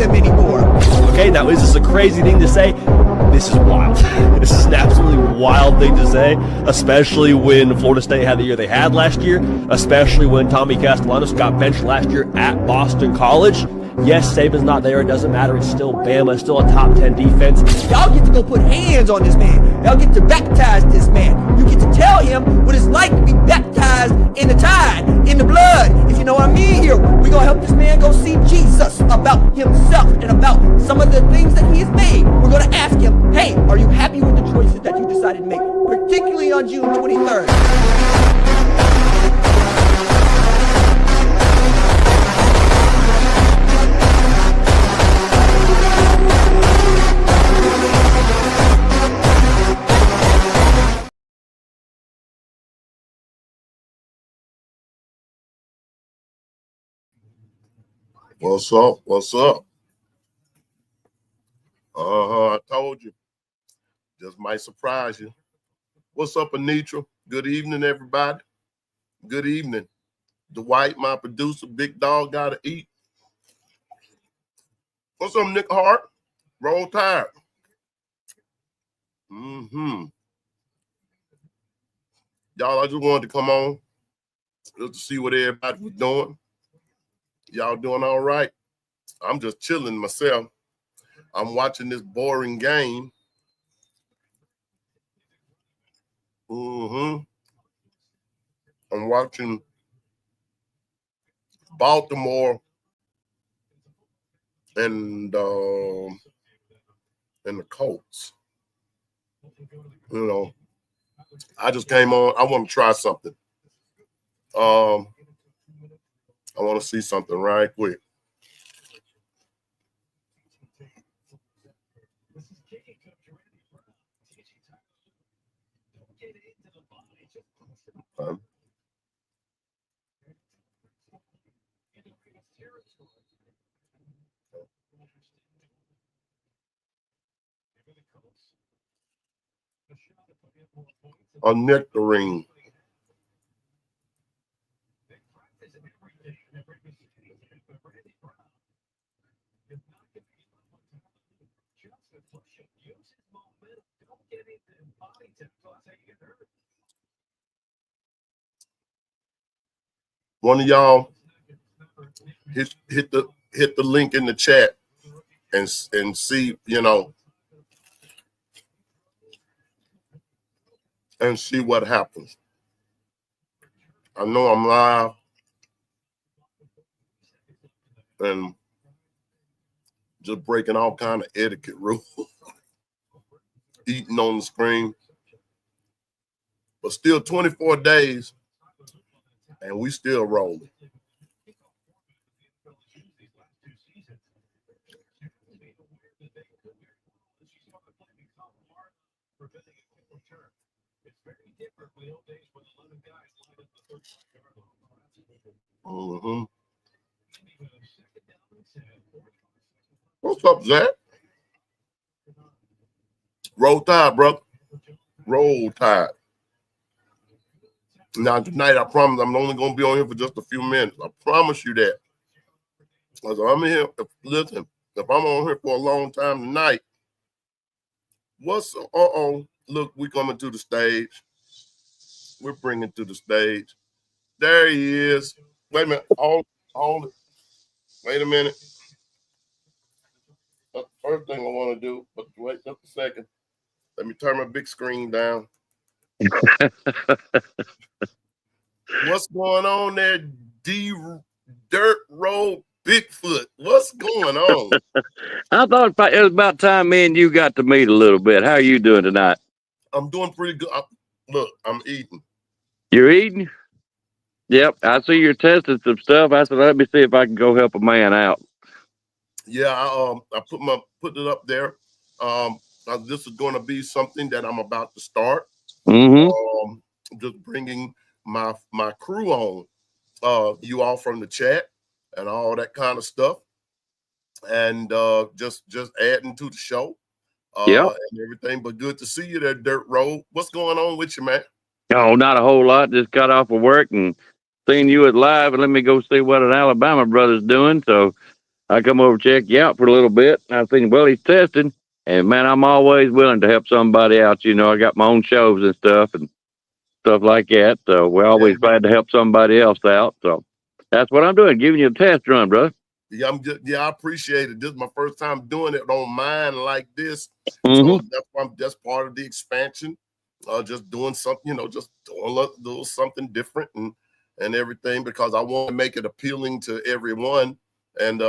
them anymore. Okay, now is this a crazy thing to say? This is wild. This is an absolutely wild thing to say, especially when Florida State had the year they had last year, especially when Tommy Castellanos got benched last year at Boston College. Yes, Saban's not there. It doesn't matter. It's still Bama. It's still a top 10 defense. Y'all get to go put hands on this man. Y'all get to baptize this man. You get to tell him what it's like to be baptized in the tide, in the blood, if you know what I mean here. We're going to help this man go see Jesus about himself and about some of the things that he has made. We're going to ask him, hey, are you happy with the choices that you decided to make, particularly on June 23rd? What's up? What's up? I told you. Just might surprise you. What's up, Anitra? Good evening, everybody. Good evening. Dwight, my producer, Big Dog, gotta eat. What's up, Nick Hart? Roll Tide. Y'all, I just wanted to come on just to see what everybody was doing. Y'all doing all right? I'm just chilling myself. I'm watching this boring game. I'm watching Baltimore and the Colts. You know, I just came on. I want to try something. I want to see something right quick. A nectarine. One of y'all hit the link in the chat and see, you know, and see what happens. I know I'm live and just breaking all kind of etiquette rules, eating on the screen, but still 24 days and we still rolling. What's up, Zach? Roll Tide, brother. Roll Tide. Now, tonight, I promise I'm only going to be on here for just a few minutes. I promise you that. Because I'm here, listen, if I'm on here for a long time tonight, look, we're coming to the stage. We're bringing to the stage. There he is. Wait a minute. Hold it. Wait a minute. That's the first thing I want to do, but wait just a second. Let me turn my big screen down. What's going on there, Dirt Road Bigfoot? What's going on? I thought it was about time me and you got to meet a little bit. How are you doing tonight? I'm doing pretty good. Look, I'm eating. You're eating? Yep. I see you're testing some stuff. I said, let me see if I can go help a man out. Yeah, I put it up there. This is going to be something that I'm about to start. Just bringing my crew on, you all from the chat and all that kind of stuff, and just adding to the show, and everything. But good to see you there, Dirt Road. What's going on with you, man? Oh, not a whole lot. Just got off of work and seen you at live, and let me go see what an Alabama brother's doing. So I come over, check you out for a little bit. And I was thinking, well, he's testing. And, man, I'm always willing to help somebody out. You know, I got my own shows and stuff like that. So we're always glad to help somebody else out. So that's what I'm doing, giving you a test run, brother. Yeah, I appreciate it. This is my first time doing it on mine like this. Mm-hmm. So that's part of the expansion. Just doing something, just doing something different and everything, because I want to make it appealing to everyone. And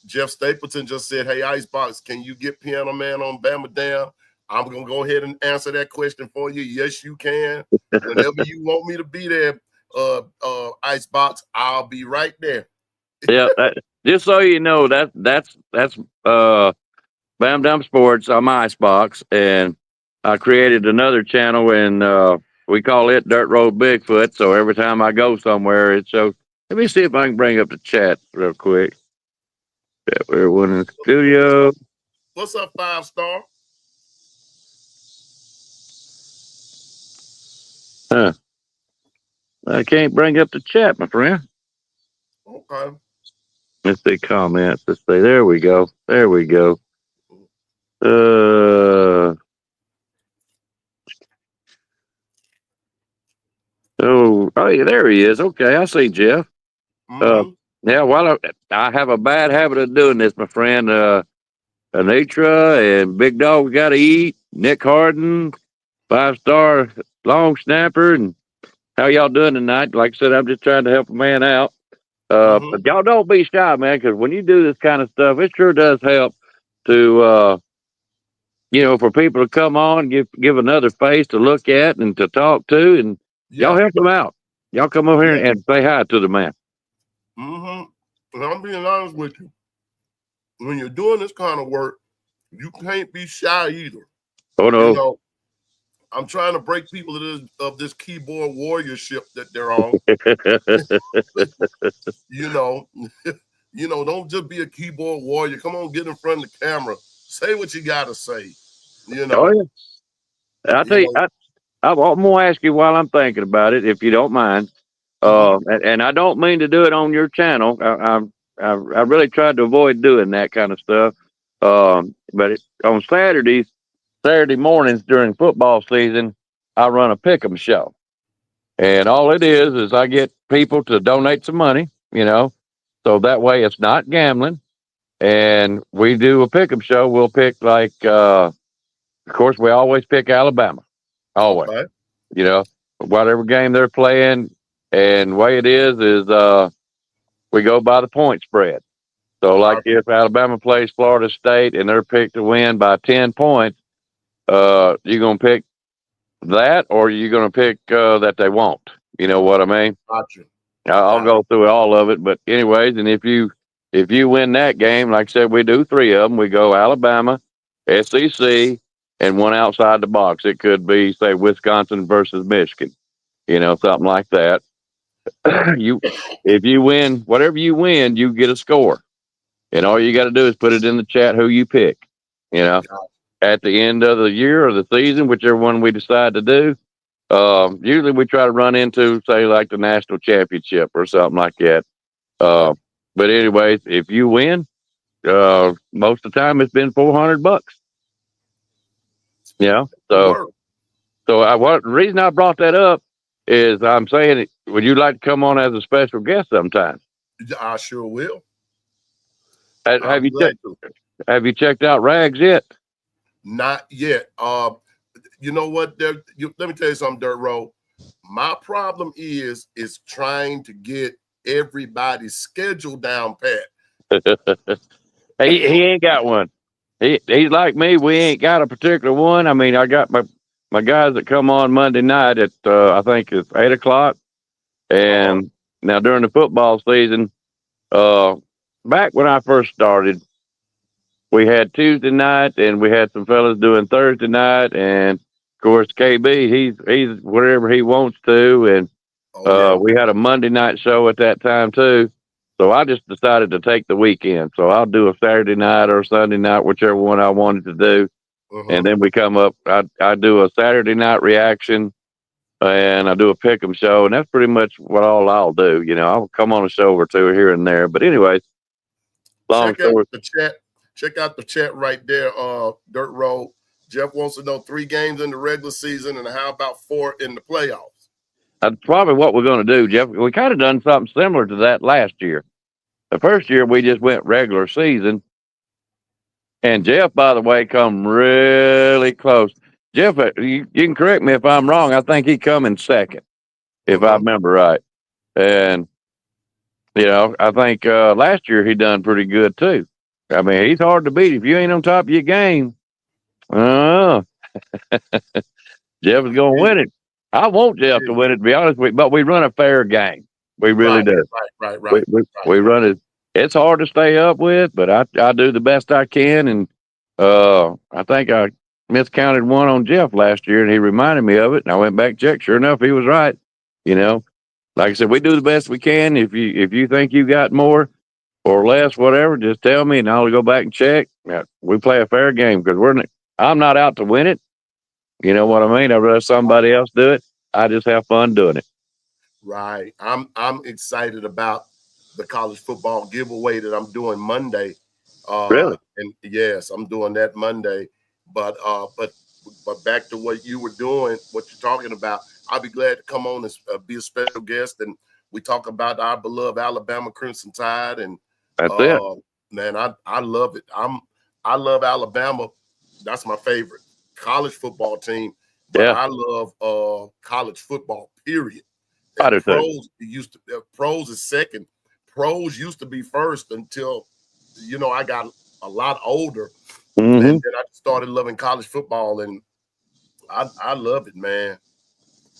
Jeff Stapleton just said, "Hey, Icebox, can you get Piano Man on Bama Down?" I'm gonna go ahead and answer that question for you. Yes, you can. Whenever you want me to be there, Icebox, I'll be right there. Yeah, just so you know, that's Bam Dam Sports. I'm Icebox, and I created another channel, and we call it Dirt Road Bigfoot. So every time I go somewhere, it shows. Let me see if I can bring up the chat real quick. Everyone in the studio. What's up, 5-star? Huh. I can't bring up the chat, my friend. Okay. Let's see comments. Let's see. There we go. There we go. Oh, yeah, there he is. Okay, I see Jeff. Mm-hmm. Yeah, well, I have a bad habit of doing this, my friend. Anitra and Big Dog Got to Eat, Nick Harden, 5-star long snapper, and how y'all doing tonight? Like I said, I'm just trying to help a man out. But y'all don't be shy, man, because when you do this kind of stuff, it sure does help to, for people to come on, give another face to look at and to talk to, and y'all help them out. Y'all come over here and say hi to the man. And I'm being honest with you. When you're doing this kind of work, you can't be shy either. Oh, no. I'm trying to break people of this keyboard warriorship that they're on. Don't just be a keyboard warrior. Come on, get in front of the camera. Say what you got to say. Oh, yeah. I'll tell you, I'm going to ask you while I'm thinking about it, if you don't mind. And I don't mean to do it on your channel. I really tried to avoid doing that kind of stuff. But on Saturday mornings during football season, I run a pick'em show. And all it is I get people to donate some money, so that way it's not gambling. And we do a pick'em show. We'll pick of course, we always pick Alabama. Always. Okay. Whatever game they're playing. And the way it is we go by the point spread. So, like if Alabama plays Florida State and they're picked to win by 10 points, you're going to pick that, or you're going to pick that they won't. You know what I mean? Gotcha. I'll go through all of it. But anyways, and if you win that game, like I said, we do 3 of them. We go Alabama, SEC, and one outside the box. It could be, say, Wisconsin versus Michigan, something like that. If you win, whatever you win, you get a score. And all you got to do is put it in the chat who you pick. At the end of the year or the season, whichever one we decide to do, usually we try to run into, say, like the national championship or something like that. But anyways, if you win, most of the time it's been $400. So the reason I brought that up is I'm saying, would you like to come on as a special guest sometime? I sure will. Have you checked out Rags yet? Not yet. You know what? Let me tell you something, Dirt Road. My problem is trying to get everybody's schedule down pat. he ain't got one. He's like me. We ain't got a particular one. I mean, I got my guys that come on Monday night at I think it's 8:00. And now during the football season, back when I first started, we had Tuesday night and we had some fellas doing Thursday night, and of course KB, he's whatever he wants to, and we had a Monday night show at that time too. So I just decided to take the weekend. So I'll do a Saturday night or Sunday night, whichever one I wanted to do. And then we come up, I do a Saturday night reaction, and I do a pick'em show, and that's pretty much what all I'll do. I'll come on a show or two here and there. But anyways, long Check out story. the chat. Check out the chat right there. Dirt Road. Jeff wants to know 3 games in the regular season and how about 4 in the playoffs? That's probably what we're going to do, Jeff. We kind of done something similar to that last year. The first year we just went regular season, and Jeff, by the way, come really close. Jeff, you can correct me if I'm wrong. I think he come in second, if I remember right. And I think last year he done pretty good too. I mean, he's hard to beat if you ain't on top of your game. Jeff is going to win it. I want Jeff to win it, to be honest with you, but we run a fair game. We really do. Right. We run it. It's hard to stay up with, but I do the best I can. And I think I miscounted one on Jeff last year, and he reminded me of it. And I went back and checked. Sure enough, he was right. Like I said, we do the best we can. If you think you got more or less, whatever, just tell me, and I'll go back and check. We play a fair game because I'm not out to win it. You know what I mean? I'd rather somebody else do it. I just have fun doing it. Right. I'm excited about the college football giveaway that I'm doing Monday. Really? And yes, I'm doing that Monday. But back to what you were doing, what you're talking about, I'll be glad to come on and be a special guest, and we talk about our beloved Alabama Crimson Tide. And that's it. Man, I love it. I love Alabama. That's my favorite college football team. But yeah. I love college football, period. I do too. Pros is second. Pros used to be first until I got a lot older, and then I started loving college football, and I love it, man.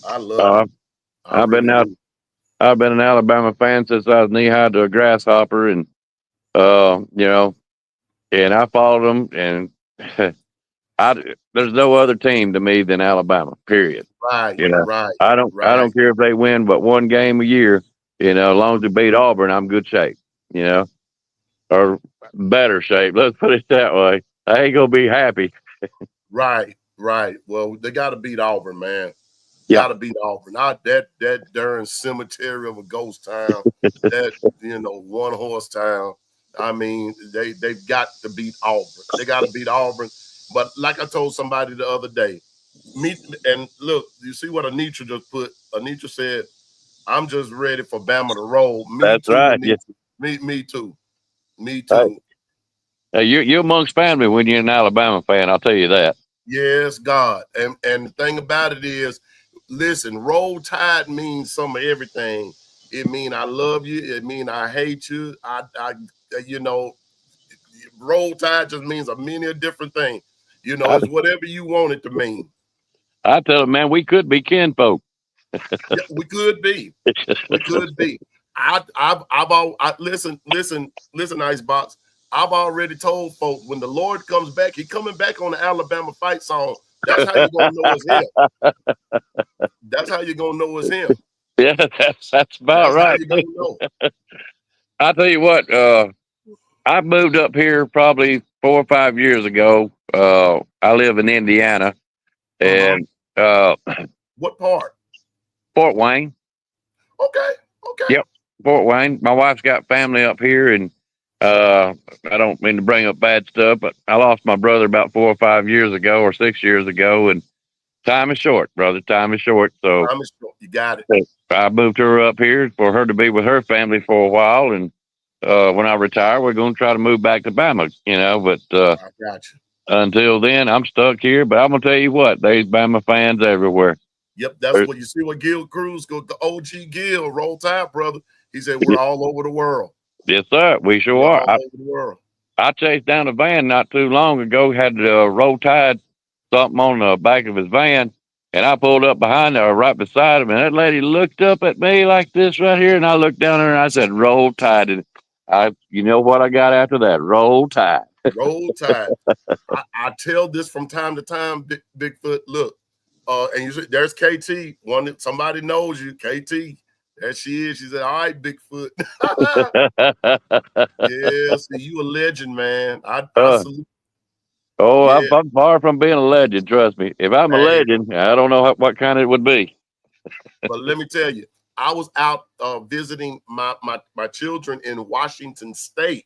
I love it. I've been an Alabama fan since I was knee high to a grasshopper, and and I followed them, and there's no other team to me than Alabama. Period. Right. Right. I don't care if they win but one game a year. As long as they beat Auburn, I'm good shape. Or better shape. Let's put it that way. I ain't gonna be happy. Right. Well, they got to beat Auburn, man. Yeah. Got to beat Auburn. Not that darn cemetery of a ghost town. That one horse town. I mean, they've got to beat Auburn. They got to beat Auburn. But like I told somebody the other day, and look, you see what Anitra just put? Anitra said, "I'm just ready for Bama to roll." That's right. Me too. Me too. You're amongst family when you're an Alabama fan. I'll tell you that. Yes, God. And the thing about it is, listen, roll tide means some of everything. It mean I love you. It mean I hate you. Roll tide just means a different thing. It's whatever you want it to mean. I tell them, man, we could be kinfolk. Yeah, we could be. We could be. Listen, Icebox. I've already told folks when the Lord comes back, He's coming back on the Alabama fight song. That's how you're gonna know it's him. That's how you're gonna know it's him. Yeah, that's about right. I'll tell you what, I moved up here probably 4 or 5 years ago. I live in Indiana, and what part? Fort Wayne. Okay. Yep, Fort Wayne. My wife's got family up here, and I don't mean to bring up bad stuff, but I lost my brother about 4 or 5 years ago, or 6 years ago, and time is short, brother. Time is short. So time is short. You got it. I moved her up here for her to be with her family for a while, and when I retire, we're going to try to move back to Bama, But I got you. Until then, I'm stuck here. But I'm gonna tell you what, there's Bama fans everywhere. Yep, that's what you see. What Gil Cruz go the OG Gil Roll Tide brother. He said we're all over the world. Yes, sir. We sure are. All over the world. I chased down a van not too long ago. Had Roll Tide something on the back of his van, and I pulled up behind her, right beside him, and that lady looked up at me like this right here, and I looked down there and I said, "Roll Tide." And you know what I got after that? Roll Tide. Roll Tide. I tell this from time to time, Bigfoot. Look, and you see, there's KT. Somebody knows you, KT. There she is. She said, "All right, Bigfoot." Yes, you a legend, man. I salute. I'm far from being a legend. Trust me. If I'm a legend, I don't know what kind it would be. But let me tell you, I was out visiting my children in Washington State.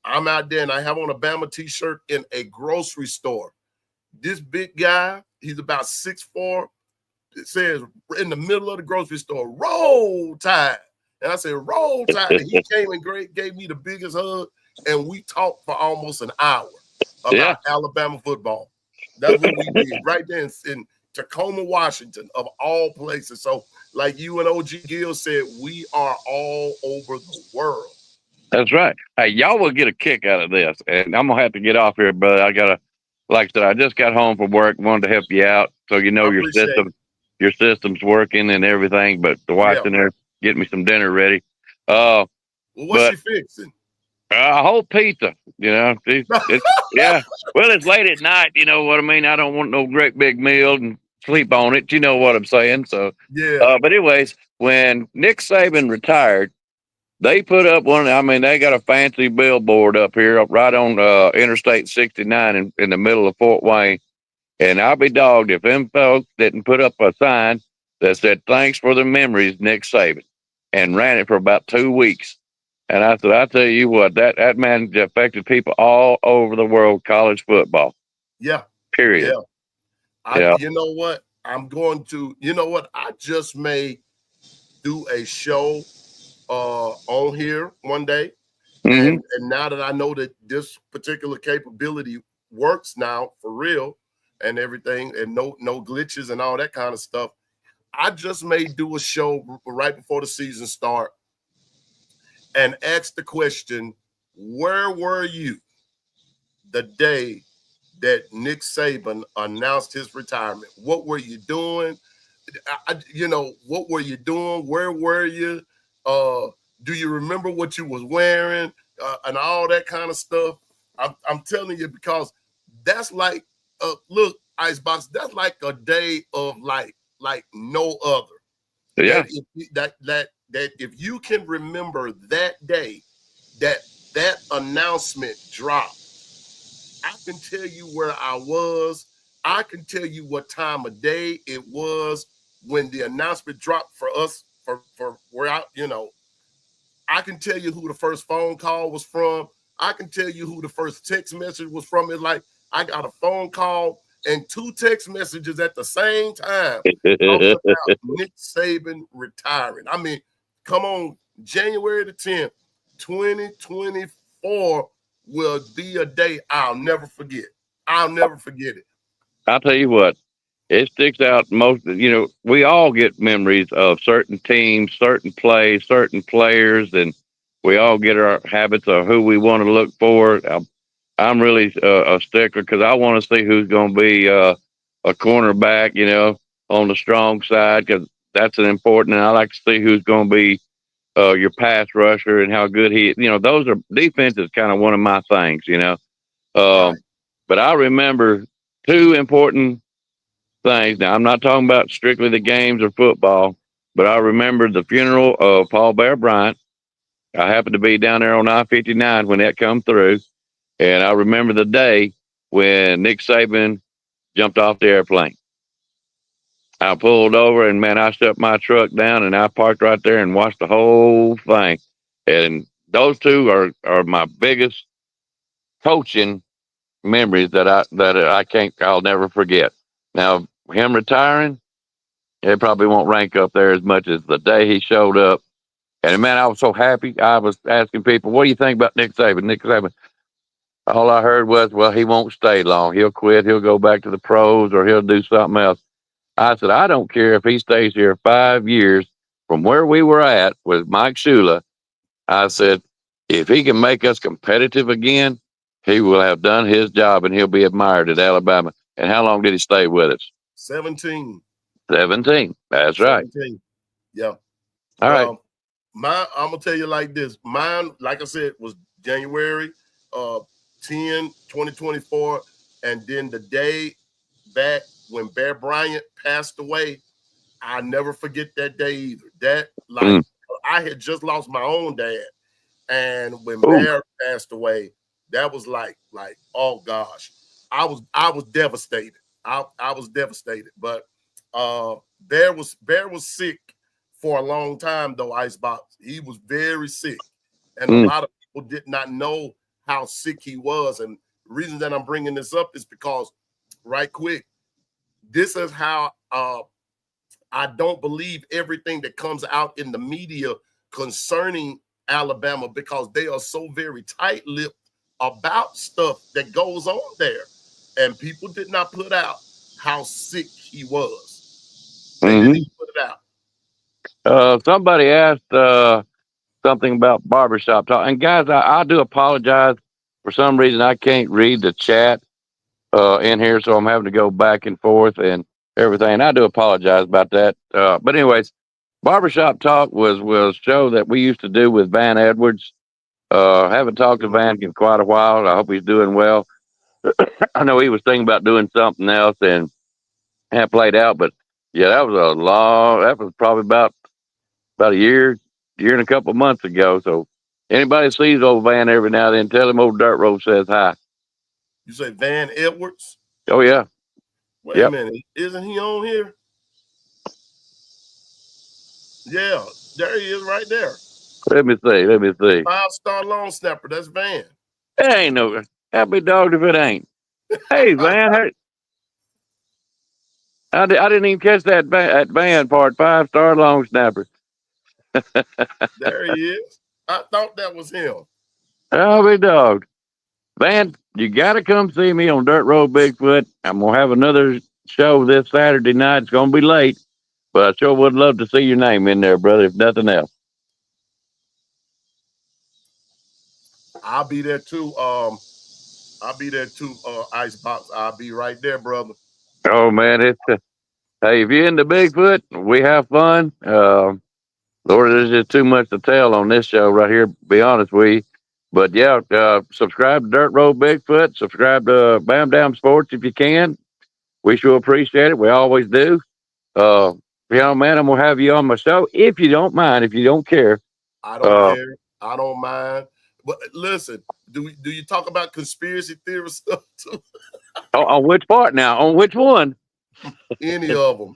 I'm out there and I have on a Bama t-shirt in a grocery store. This big guy, he's about 6'4". It says in the middle of the grocery store, Roll Tide. And I said, Roll Tide. And he came and gave me the biggest hug. And we talked for almost an hour about Alabama football. That's what we did right there in Tacoma, Washington, of all places. So like you and OG Gill said, we are all over the world. That's right. Hey, y'all will get a kick out of this. And I'm going to have to get off here, but I got to, like I said, I just got home from work, wanted to help you out. So you know your system's working and everything, but the wife's in there getting me some dinner ready. Well, what's she fixing? A whole pizza, you know. Yeah. Well, it's late at night, you know what I mean? I don't want no great big meal and sleep on it. You know what I'm saying? So, but anyways, when Nick Saban retired, they put up they got a fancy billboard up here, right on Interstate 69 in the middle of Fort Wayne. And I'll be dogged if them folks didn't put up a sign that said, "Thanks for the memories, Nick Saban," and ran it for about 2 weeks. And I said, I tell you what, that man affected people all over the world, college football. Yeah. Period. Yeah. You know what? I just may do a show on here one day. And now that I know that this particular capability works now for real and everything, and no glitches and all that kind of stuff, I just may do a show right before the season start and ask the question, where were you the day that Nick Saban announced his retirement? What were you doing? What were you doing? Where were you? Do you remember what you was wearing? And all that kind of stuff. I'm telling you, because that's like, look, Icebox, that's like a day of like no other. Yeah. That if you can remember that day that announcement dropped, I can tell you where I was. I can tell you what time of day it was when the announcement dropped for us, for where I can tell you who the first phone call was from. I can tell you who the first text message was from. It's like I got a phone call and 2 text messages at the same time talking about Nick Saban retiring. I mean, come on, January the 10th, 2024 will be a day I'll never forget. I'll never forget it. I'll tell you what, it sticks out most. We all get memories of certain teams, certain plays, certain players, and we all get our habits of who we want to look for. I'm really a stickler because I want to see who's going to be a cornerback, on the strong side, because that's an important. And I like to see who's going to be your pass rusher and how good he. Those are defense is kind of one of my things. Right. But I remember 2 important things. Now, I'm not talking about strictly the games or football, but I remember the funeral of Paul Bear Bryant. I happened to be down there on I-59 when that come through. And I remember the day when Nick Saban jumped off the airplane. I pulled over and, man, I shut my truck down and I parked right there and watched the whole thing. And those 2 are my biggest coaching memories that I'll never forget. Now, him retiring, it probably won't rank up there as much as the day he showed up. And, man, I was so happy. I was asking people, what do you think about Nick Saban? Nick Saban. All I heard was, well, he won't stay long. He'll quit. He'll go back to the pros or he'll do something else. I said, I don't care if he stays here 5 years from where we were at with Mike Shula. I said, if he can make us competitive again, he will have done his job and he'll be admired at Alabama. And how long did he stay with us? 17. 17. That's 17. Right. Yeah. All right. I'm going to tell you like this. Mine, like I said, was January 10, 2024. And then the day back when Bear Bryant passed away, I'll never forget that day either. I had just lost my own dad. And when Bear passed away, that was like, oh gosh, I was devastated. I was devastated. But Bear was sick for a long time though. Icebox, he was very sick, and a lot of people did not know how sick he was. And the reason that I'm bringing this up is because, right quick, this is how I don't believe everything that comes out in the media concerning Alabama, because they are so very tight-lipped about stuff that goes on there. And people did not put out how sick he was. They didn't even put it out. Somebody asked something about barbershop talk. And guys, I do apologize. For some reason, I can't read the chat in here, so I'm having to go back and forth and everything. I do apologize about that. But anyways, barbershop talk was a show that we used to do with Van Edwards. Haven't talked to Van in quite a while. I hope he's doing well. I know he was thinking about doing something else and had played out, but yeah, that was probably about a year and a couple of months ago. So anybody sees old Van every now and then, tell him old Dirt Road says hi. You say Van Edwards? Oh yeah. Wait a minute, isn't he on here? Yeah, there he is right there. Let me see. 5-star long snapper. That's Van. It ain't no happy dog if it ain't. Hey Van, hey. I didn't even catch that Van part. 5-star long snapper. There he is. I thought that was him. Happy dog. Van, you got to come see me on Dirt Road Bigfoot. I'm going to have another show this Saturday night. It's going to be late, but I sure would love to see your name in there, brother, if nothing else. I'll be there too. Icebox. I'll be right there, brother. Oh, man. Hey, if you're into Bigfoot, we have fun. Lord, there's just too much to tell on this show right here, to be honest with you. But yeah, subscribe to Dirt Road Bigfoot. Subscribe to Bam Dam Sports if you can. We sure appreciate it. We always do. Man, I'm gonna have you on my show if you don't mind. If you don't care, I don't care. I don't mind. But listen, do you talk about conspiracy theory stuff too? On which part now? On which one? Any of them.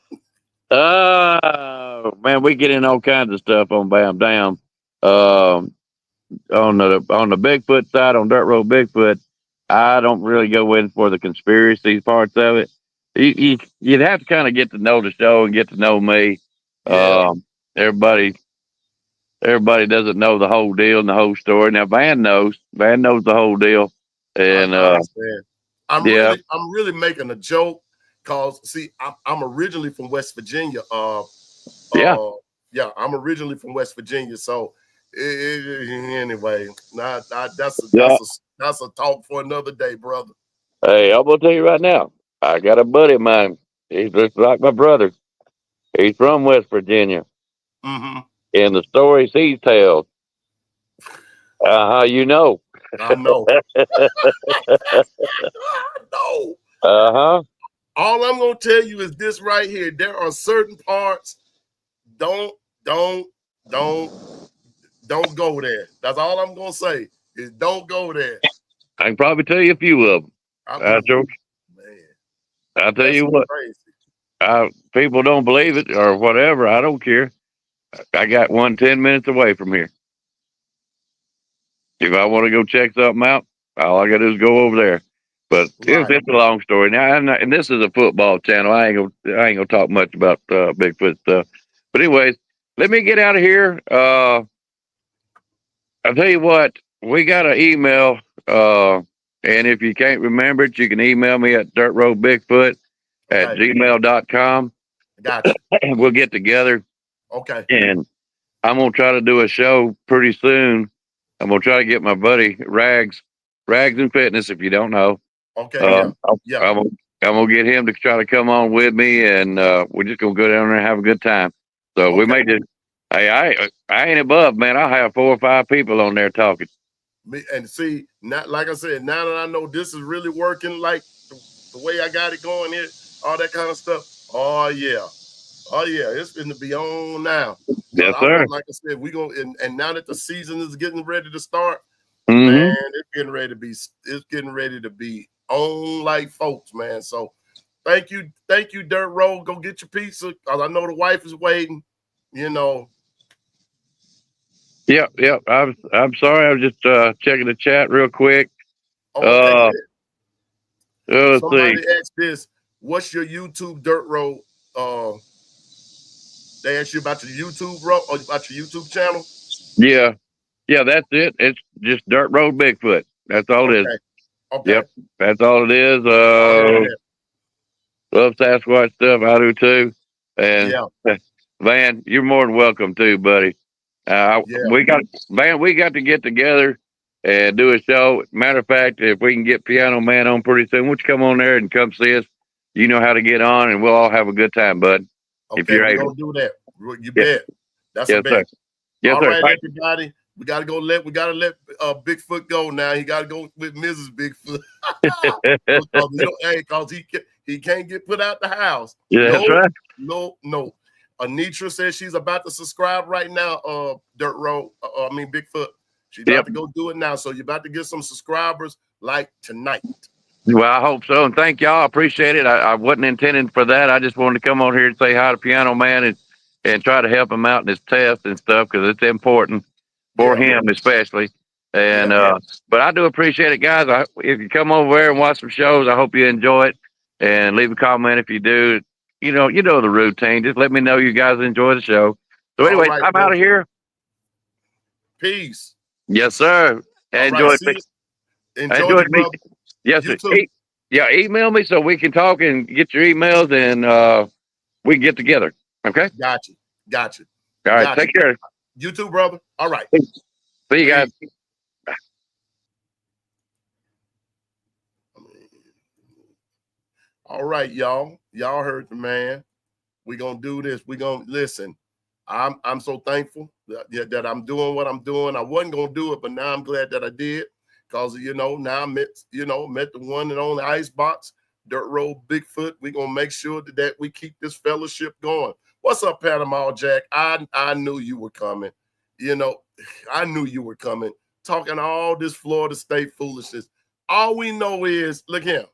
Man, we get in all kinds of stuff on Bam Dam. On the Bigfoot side, on Dirt Road Bigfoot, I don't really go in for the conspiracy parts of it. You'd have to kind of get to know the show and get to know me. Yeah. Everybody doesn't know the whole deal and the whole story. Now Van knows the whole deal, and I'm really making a joke because see, I'm originally from West Virginia. I'm originally from West Virginia, so. Anyway, that's a talk for another day, brother. Hey, I'm gonna tell you right now. I got a buddy of mine. He's just like my brother. He's from West Virginia. Mm-hmm. And the stories he tells, you know. I know. I know. All I'm gonna tell you is this right here. There are certain parts. Don't go there. That's all I'm gonna say. Is don't go there. I can probably tell you a few of them. Man, I'll tell you what. People don't believe it or whatever. I don't care. I got 10 minutes away from here. If I want to go check something out, all I got to do is go over there. But it's a long story. Now, and this is a football channel. I ain't gonna talk much about Bigfoot stuff. But anyways, let me get out of here. I'll tell you what, we got an email, and if you can't remember it, you can email me at dirtroadbigfoot@gmail.com. Gotcha. We'll get together. Okay. And I'm going to try to do a show pretty soon. I'm going to try to get my buddy Rags and Fitness, if you don't know. Okay. I'm going to get him to try to come on with me, and we're just going to go down there and have a good time. So we may just... Hey, I ain't above, man. I'll have 4 or 5 people on there talking. And see, not like I said, now that I know this is really working like the way I got it going here, all that kind of stuff. Oh yeah, it's going to be on now. Yes, sir. Like I said, we going and now that the season is getting ready to start, mm-hmm. Man, it's getting ready to be on like folks, man. So Thank you, Dirt Road. Go get your pizza, because I know the wife is waiting. You know. Yep. I'm sorry. I was just checking the chat real quick. Okay. Let's Somebody see. asked this. What's your YouTube Dirt Road? They asked you about your YouTube road or about your YouTube channel? Yeah, that's it. It's just Dirt Road Bigfoot. That's all it is. Okay. Yep, that's all it is. Love Sasquatch stuff. I do too. And Van, you're more than welcome too, buddy. We got to get together and do a show. Matter of fact, if we can get Piano Man on pretty soon, won't you come on there and come see us? You know how to get on, and we'll all have a good time, bud. Okay, if you're able. We're gonna do that. You bet. That's a bet. Yes, all sir. Right, everybody. We gotta let Bigfoot go now. He gotta go with Mrs. Bigfoot. Because he can't get put out the house. Yeah, that's right. No. Anitra says she's about to subscribe right now. Dirt Road. Bigfoot. She's about to go do it now. So you're about to get some subscribers like tonight. Well, I hope so, and thank y'all. I appreciate it. I wasn't intending for that. I just wanted to come on here and say hi to Piano Man and try to help him out in his test and stuff, because it's important for him especially. And but I do appreciate it, guys. If you come over there and watch some shows, I hope you enjoy it, and leave a comment if you do. You know the routine. Just let me know you guys enjoy the show. So anyway, I'm out of here. Peace. Yes, sir. Enjoy it. Enjoy it, brother. Yes, sir. Email me so we can talk and get your emails, and we can get together. Okay? Got you. All right, take care. You too, brother. All right. See you guys. All right, y'all. Y'all heard the man. We're gonna do this. We're gonna listen. I'm so thankful that I'm doing what I'm doing. I wasn't gonna do it, but now I'm glad that I did. Because now I met the one and only Icebox, Dirt Road Bigfoot. We're gonna make sure that we keep this fellowship going. What's up, Panama Jack? I knew you were coming. I knew you were coming. Talking all this Florida State foolishness. All we know is, look here,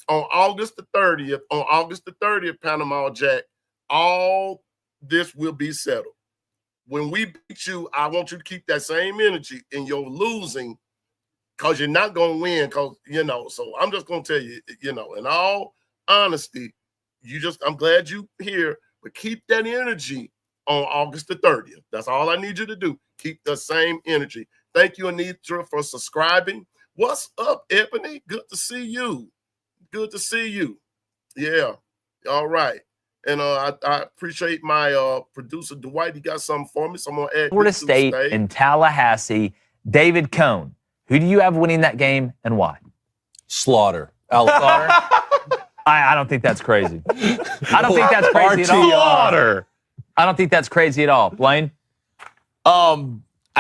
on August the 30th, Panama Jack, all this will be settled. When we beat you, I want you to keep that same energy in your losing. Because you're not going to win, so I'm just going to tell you, in all honesty, I'm glad you here, but keep that energy on August the 30th. That's all I need you to do. Keep the same energy. Thank you, Anitra, for subscribing. What's up, Ebony? Good to see you. Yeah. All right. And I appreciate my producer, Dwight. He got something for me, so I'm going to add Florida State in Tallahassee. David Cone. Who do you have winning that game and why? Slaughter. Slaughter? I don't think that's crazy. I don't think that's crazy at all. Slaughter. I don't think that's crazy at all. Blaine? I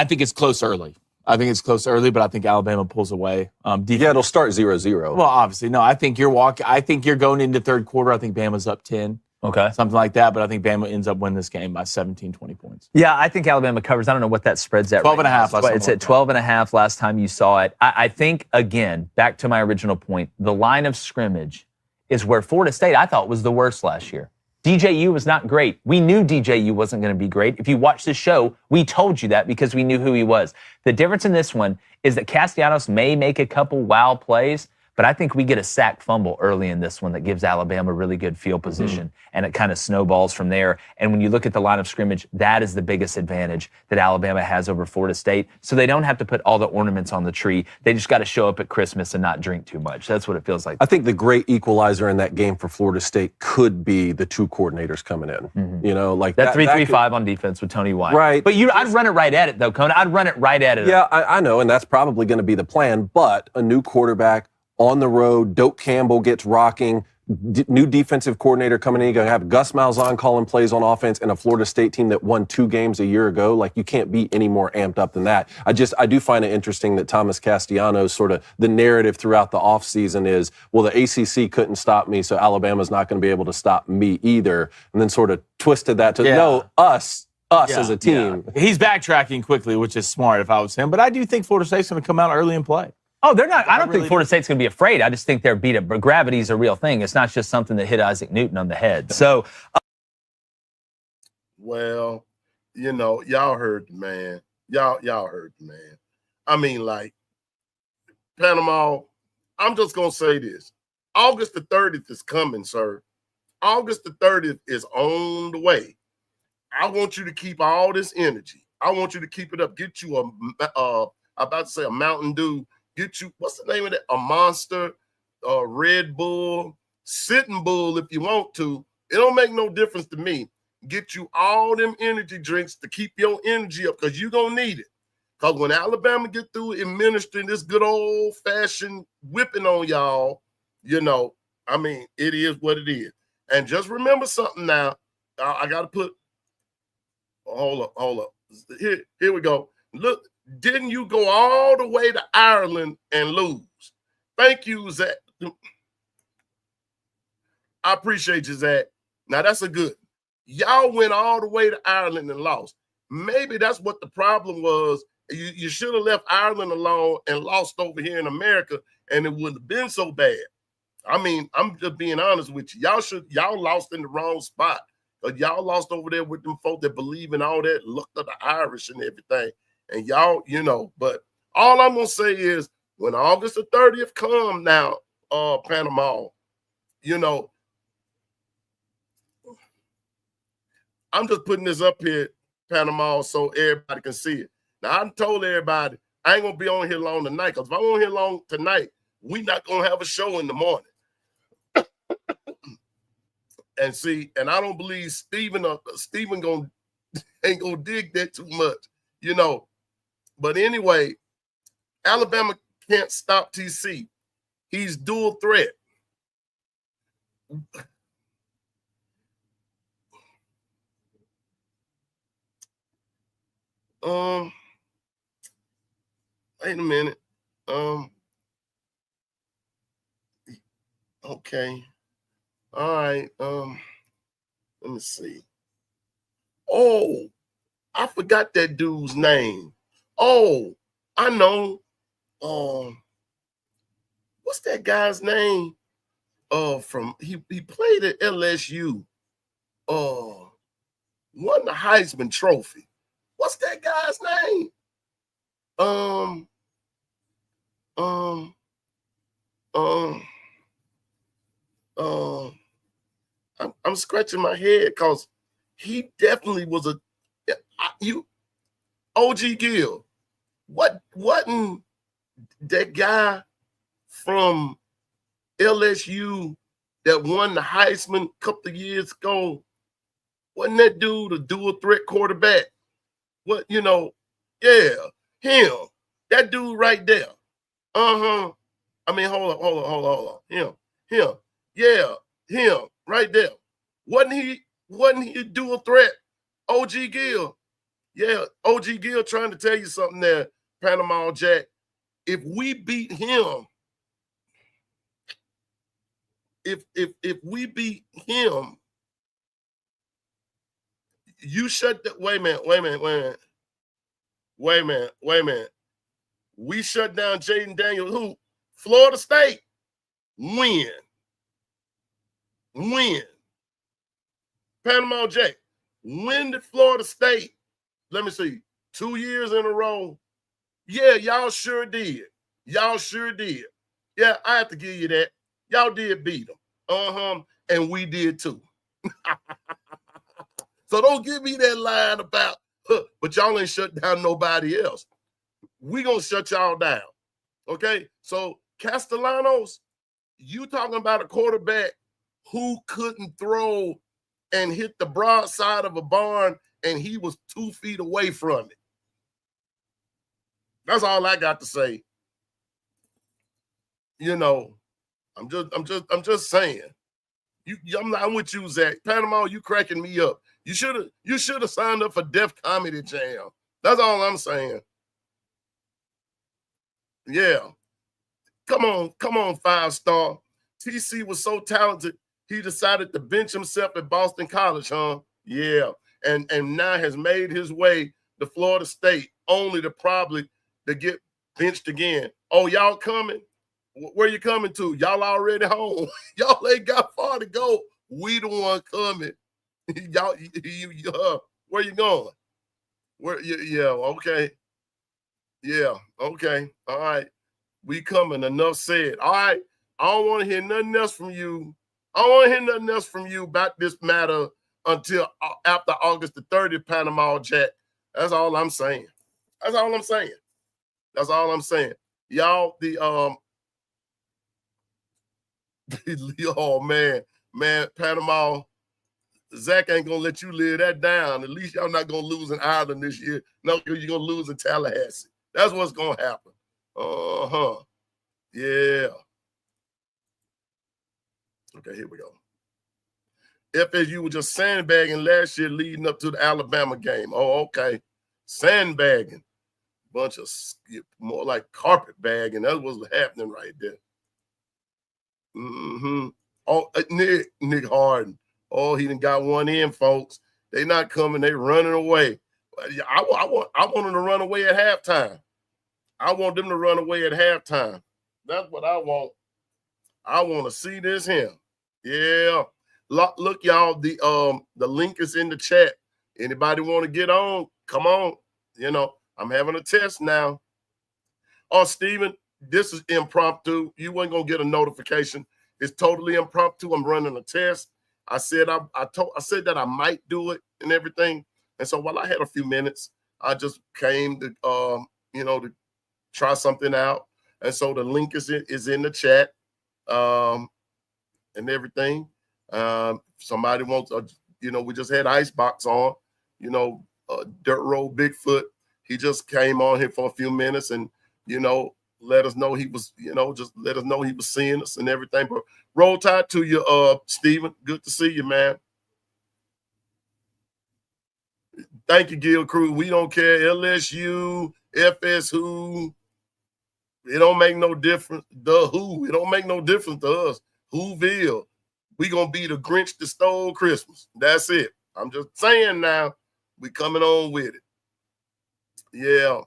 think it's close early. But I think Alabama pulls away. It'll start 0-0. Well, obviously. No, I think you're going into third quarter. I think Bama's up 10. Okay. Something like that, but I think Bama ends up winning this game by 17, 20 points. Yeah, I think Alabama covers. I don't know what that spread's at. 12.5. It's at 12.5 last time you saw it. I think, again, back to my original point, the line of scrimmage is where Florida State, I thought, was the worst last year. DJU was not great. We knew DJU wasn't going to be great. If you watched the show, we told you that because we knew who he was. The difference in this one is that Castellanos may make a couple wow plays, but I think we get a sack fumble early in this one that gives Alabama really good field position, and it kind of snowballs from there. And when you look at the line of scrimmage, that is the biggest advantage that Alabama has over Florida State. So they don't have to put all the ornaments on the tree. They just got to show up at Christmas and not drink too much. That's what it feels like. I think the great equalizer in that game for Florida State could be the two coordinators coming in. That 3-3-5 on defense with Tony White. Right. But I'd run it right at it, though, Conan. I'd run it right at it. Yeah, I know, and that's probably going to be the plan. But a new quarterback on the road, Doak Campbell gets rocking, new defensive coordinator coming in. You're going to have Gus Malzahn calling plays on offense, and a Florida State team that won 2 games a year ago. Like, you can't be any more amped up than that. I do find it interesting that Thomas Castellanos, sort of the narrative throughout the offseason is, well, the ACC couldn't stop me, so Alabama's not going to be able to stop me either. And then sort of twisted that to, no, us as a team. Yeah. He's backtracking quickly, which is smart if I was him. But I do think Florida State's going to come out early and play. Oh, they're not. I don't think Florida State's going to be afraid. I just think they're beat up. But gravity's a real thing. It's not just something that hit Isaac Newton on the head. So, well, you know, y'all heard the man. Y'all heard the man. I mean, like, Panama, I'm just going to say this. August the 30th is coming, sir. August the 30th is on the way. I want you to keep all this energy. I want you to keep it up. Get you I'm about to say a Mountain Dew. Get you, what's the name of that? A Monster, a Red Bull, Sitting Bull if you want to. It don't make no difference to me. Get you all them energy drinks to keep your energy up because you're going to need it. Because when Alabama get through administering this good old-fashioned whipping on y'all, you know, I mean, it is what it is. And just remember something now. I got to put, hold up. Here we go. Look, didn't you go all the way to Ireland and lose? Thank you, Zach. I appreciate you, Zach. Now, that's a good. Y'all went all the way to Ireland and lost. Maybe that's what the problem was. You should have left Ireland alone and lost over here in America, and it wouldn't have been so bad. I mean, I'm just being honest with you. Y'all lost in the wrong spot. Y'all lost over there with them folk that believe in all that, looked at the Irish and everything. And y'all, you know, but all I'm going to say is when August the 30th come now, Panama, you know, I'm just putting this up here, Panama, so everybody can see it. Now, I told everybody I ain't going to be on here long tonight because if I'm on here long tonight, we not going to have a show in the morning. And see, and I don't believe Stephen ain't going to dig that too much, you know. But anyway, Alabama can't stop TC. He's dual threat. Wait a minute. Okay. All right. Let me see. Oh, I forgot that dude's name. Oh, I know. What's that guy's name? From he played at LSU. Won the Heisman Trophy. What's that guy's name? I'm scratching my head because he definitely was OG Gill. Wasn't that guy from LSU that won the Heisman a couple of years ago? Wasn't that dude a dual threat quarterback? What, you know, yeah, him. That dude right there. I mean, hold on. Him. Yeah, him right there. Wasn't he a dual threat? OG Gill. Yeah, OG Gill trying to tell you something there, Panama Jack. If we beat him, if we beat him, you shut the wait a minute. We shut down Jaden Daniels, who Florida State win. Panama Jack, when did Florida State, let me see, 2 years in a row? Yeah, y'all sure did. Yeah, I have to give you that. Y'all did beat them. And we did too. So don't give me that line about, but y'all ain't shut down nobody else. We gonna shut y'all down. Okay? So Castellanos, you talking about a quarterback who couldn't throw and hit the broadside of a barn and he was 2 feet away from it. That's all I got to say. You know, I'm just saying. I'm with you, Zach. Panama, you cracking me up. You should have signed up for Def Comedy Jam. That's all I'm saying. Yeah. Come on, 5-star. TC was so talented, he decided to bench himself at Boston College, huh? Yeah. And now has made his way to Florida State, only to probably to get benched again. Oh, y'all coming? Where you coming to? Y'all already home. Y'all ain't got far to go. We the one coming. Y'all, where you going? Where? Yeah, okay. Yeah, okay. All right. We coming. Enough said. All right. I don't want to hear nothing else from you. I don't want to hear nothing else from you about this matter until after August the 30th, Panama Jack. That's all I'm saying. That's all I'm saying. That's all I'm saying. Y'all, oh man, Panama, Zach ain't gonna let you live that down. At least y'all not gonna lose in Ireland this year. No, you're gonna lose in Tallahassee. That's what's gonna happen. Yeah. Okay, here we go. FSU was just sandbagging last year leading up to the Alabama game. Oh, okay. Sandbagging. Bunch of more like carpetbagging. That's what's happening right there. Oh, Nick Harden. Oh, he done got one in, folks. They not coming. They running away. I want them to run away at halftime. I want them to run away at halftime. That's what I want. I want to see this here. Yeah. Look, y'all, the link is in the chat. Anybody want to get on? Come on. You know, I'm having a test now. Oh, Steven, this is impromptu. You weren't going to get a notification. It's totally impromptu. I'm running a test. I said I said that I might do it and everything. And so while I had a few minutes, I just came to to try something out. And so the link is in the chat and everything. Somebody wants we just had Icebox on, Dirt Road Bigfoot. He just came on here for a few minutes and let us know he was, just let us know he was seeing us and everything. But roll tide to you, Steven. Good to see you, man. Thank you, Gil Crew. We don't care. LSU, FSU. It don't make no difference. It don't make no difference to us. Whoville. We gonna be the Grinch that stole Christmas. That's it. I'm just saying now. We coming on with it. Yeah.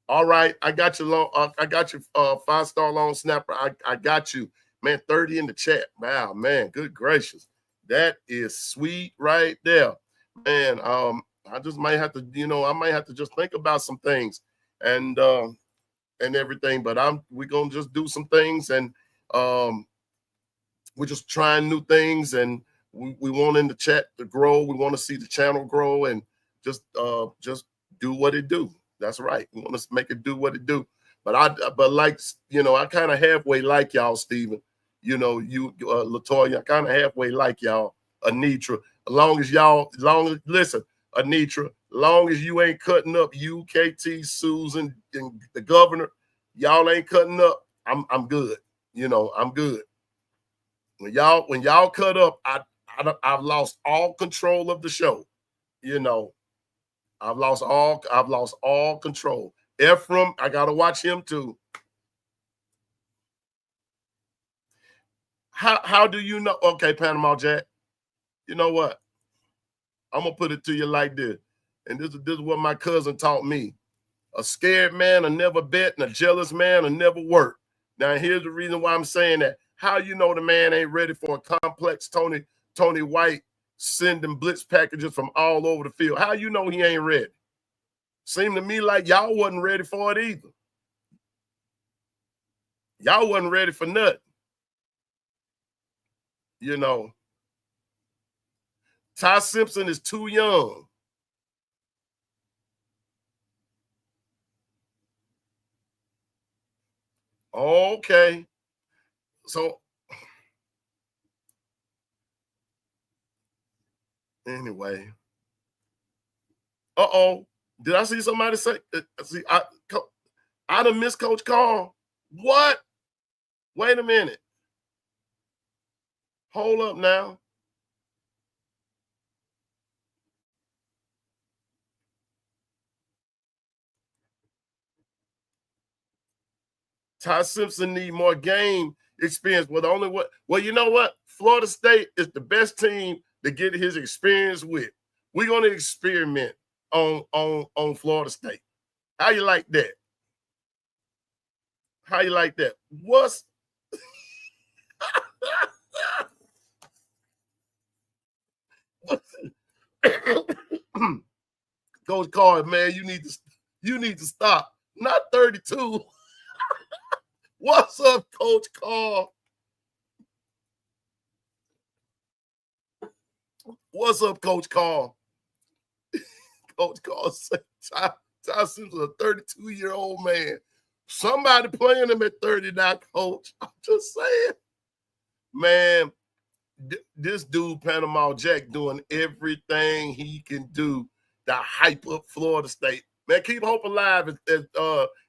All right, I got you long. I got you 5-star long snapper. I got you, man. 30 in the chat. Wow, man. Good gracious, that is sweet right there, man. I just might have to, I might have to just think about some things and everything. But we're gonna just do some things and we're just trying new things and we want in the chat to grow. We want to see the channel grow and just do what it do. That's right. We want to make it do what it do. But I kind of halfway like y'all, Steven. You Latoya, I kind of halfway like y'all, Anitra. Listen, Anitra, long as you ain't cutting up UKT, Susan, and the governor, y'all ain't cutting up. I'm good. I'm good. When y'all cut up, I've lost all control of the show. I've lost all control. Ephraim, I gotta watch him too. How do you know? Okay, Panama Jack. You know what? I'm gonna put it to you like this. And this is what my cousin taught me. A scared man will never bet, and a jealous man will never work. Now, here's the reason why I'm saying that. How you know the man ain't ready for a complex Tony White sending blitz packages from all over the field? How you know he ain't ready? Seemed to me like y'all wasn't ready for it either. Y'all wasn't ready for nothing. Ty Simpson is too young. Okay. So anyway. Did I see somebody say? I done missed Coach Carl. What? Wait a minute. Hold up now. Ty Simpson need more game experience. Well, you know what? Florida State is the best team to get his experience with. We're going to experiment on Florida State. How you like that? How you like that? What's Coach Carr, man, you need to stop. Not 32. What's up, Coach Carr? What's up, Coach Carr? Coach Carr said Ty Simpson, a 32-year-old man. Somebody playing him at 39, Coach. I'm just saying. Man, this dude, Panama Jack, doing everything he can to hype up Florida State. Man, keep hope alive,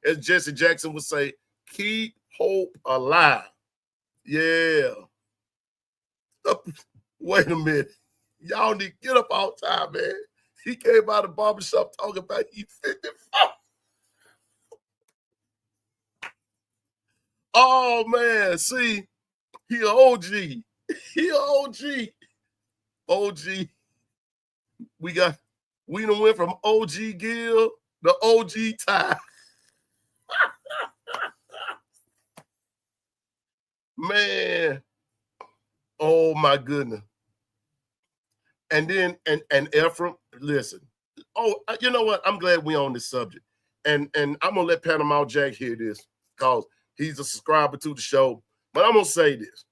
as Jesse Jackson would say. Keep hope alive. Yeah. Wait a minute. Y'all need to get up all time, man. He came out of the barbershop talking about he 54. Oh, man. See, he an OG. He an OG. OG. We done went from OG Gil to OG Ty. Man. Oh, my goodness. And then, and Ephraim, listen. Oh, you know what? I'm glad we on this subject. And I'm going to let Panama Jack hear this because he's a subscriber to the show. But I'm going to say this.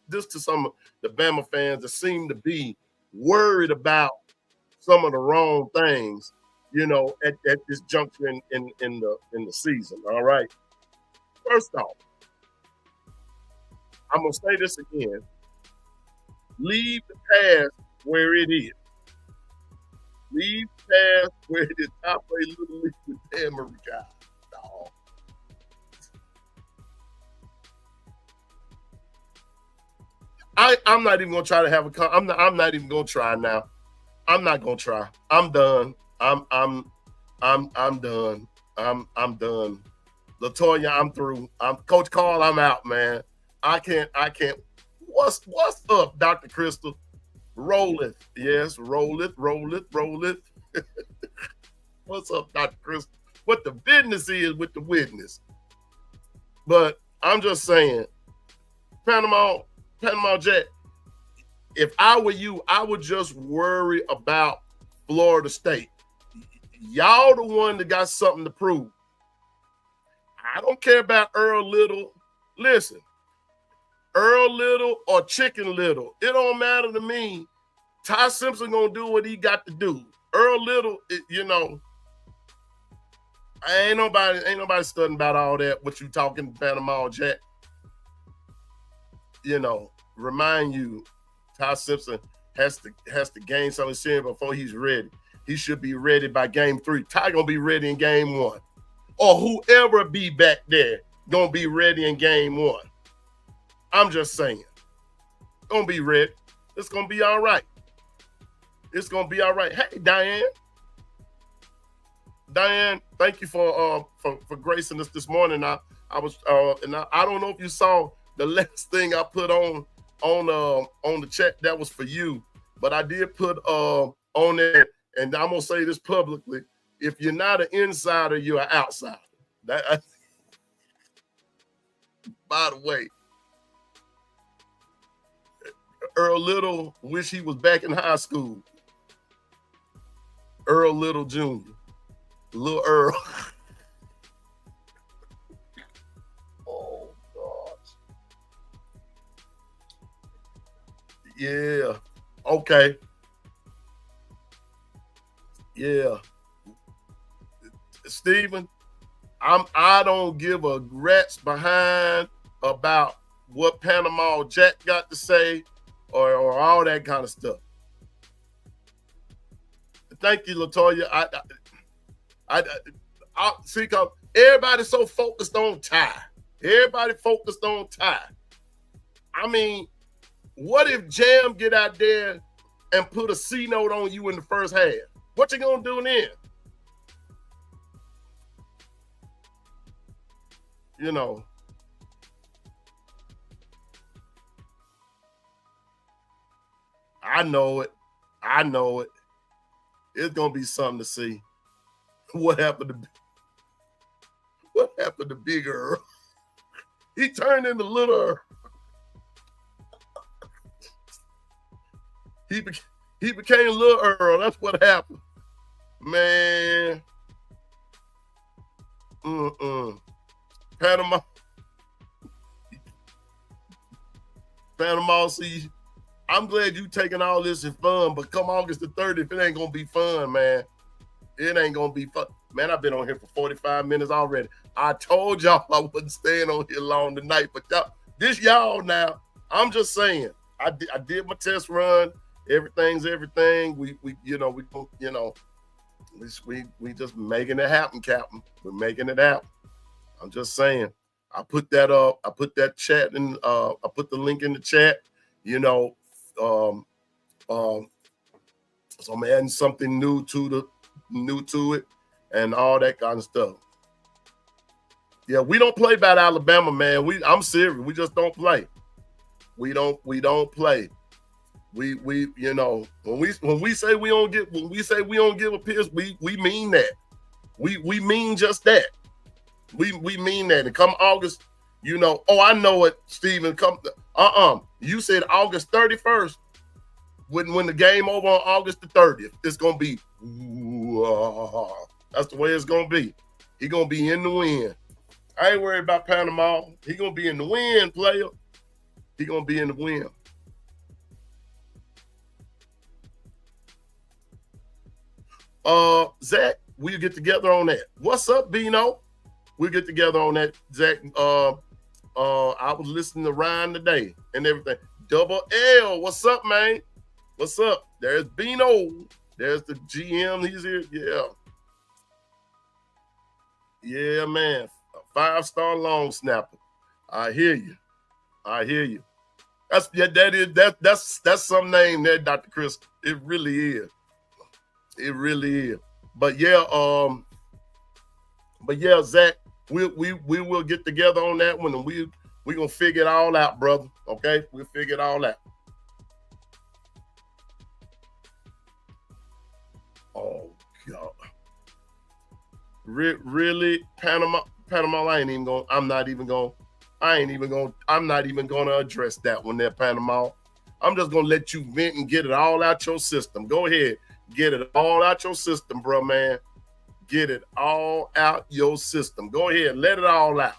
This to some of the Bama fans that seem to be worried about some of the wrong things, you know, at this juncture in the season. All right. First off, I'm going to say this again. Leave the past where it is. Leave the past where it is. I play Little League with Dan Marie guy. No. I'm not even gonna try to have a I'm not even gonna try now. I'm not gonna try. I'm done. I'm done. I'm done. LaToya, I'm through. Coach Carl, I'm out, man. I can't. What's up, Dr. Crystal? Roll it. Yes, roll it. What's up, Dr. Crystal? What the business is with the witness. But I'm just saying, Panama Jack, if I were you, I would just worry about Florida State. Y'all the one that got something to prove. I don't care about Earl Little. Listen, Earl Little or Chicken Little, it don't matter to me. Ty Simpson gonna do what he got to do. Earl Little, you know, ain't nobody studying about all that. What you talking, Panama Jack? You know, remind you, Ty Simpson has to gain some experience before he's ready. He should be ready by game 3. Ty gonna be ready in game 1, or whoever be back there gonna be ready in game 1. I'm just saying, gonna be ready. It's gonna be all right. It's gonna be all right. Hey, Diane, thank you for gracing us this morning. I don't know if you saw the last thing I put on the chat that was for you, but I did put on there, and I'm gonna say this publicly: if you're not an insider, you're an outsider. That, by the way, Earl Little wish he was back in high school. Earl Little Jr. Little Earl. Oh, gosh. Yeah. Okay. Yeah. Stephen, I don't give a rat's behind about what Panama Jack got to say or all that kind of stuff. Thank you, LaToya. I see, because everybody's so focused on Ty. Everybody focused on Ty. I mean, what if Jam get out there and put a C note on you in the first half? What you gonna do then? You know. I know it. It's gonna be something to see. What happened What happened to Big Earl? He turned into Little Earl. He became Little Earl. That's what happened. Man. Panama. See, I'm glad you taking all this in fun, but come August the 30th, it ain't gonna be fun, man. It ain't gonna be fun. Man, I've been on here for 45 minutes already. I told y'all I wasn't staying on here long tonight, but y'all now. I'm just saying. I did my test run. Everything's everything. We just making it happen, Captain. We're making it happen. I'm just saying. I put that up. I put that chat in. I put the link in the chat. So I'm adding something new to it, and all that kind of stuff. Yeah, we don't play about Alabama, man. I'm serious. We just don't play. We don't play. We when we say we don't give a piss, we mean that. We mean just that. We mean that. And come August, I know it, Steven. You said August 31st. When the game over on August the 30th, it's gonna be that's the way it's gonna be. He gonna be in the wind. I ain't worried about Panama. He gonna be in the wind, player. He gonna be in the wind. Zach, we'll get together on that. What's up, Bino? We'll get together on that, Zach. I was listening to Ryan today and everything. Double L, what's up, man? What's up? There's Bino. There's the GM. He's here. Yeah. Yeah, man. A 5-star long snapper. I hear you. That's some name there, Dr. Chris. It really is. It really is. But yeah, Zach, we will get together on that one, and we gonna figure it all out, brother. Okay, we'll figure it all out. Oh God, really, Panama. I'm not even gonna address that one there, Panama. I'm just gonna let you vent and get it all out your system. Go ahead, get it all out your system, bro, man. Get it all out your system. Go ahead, let it all out.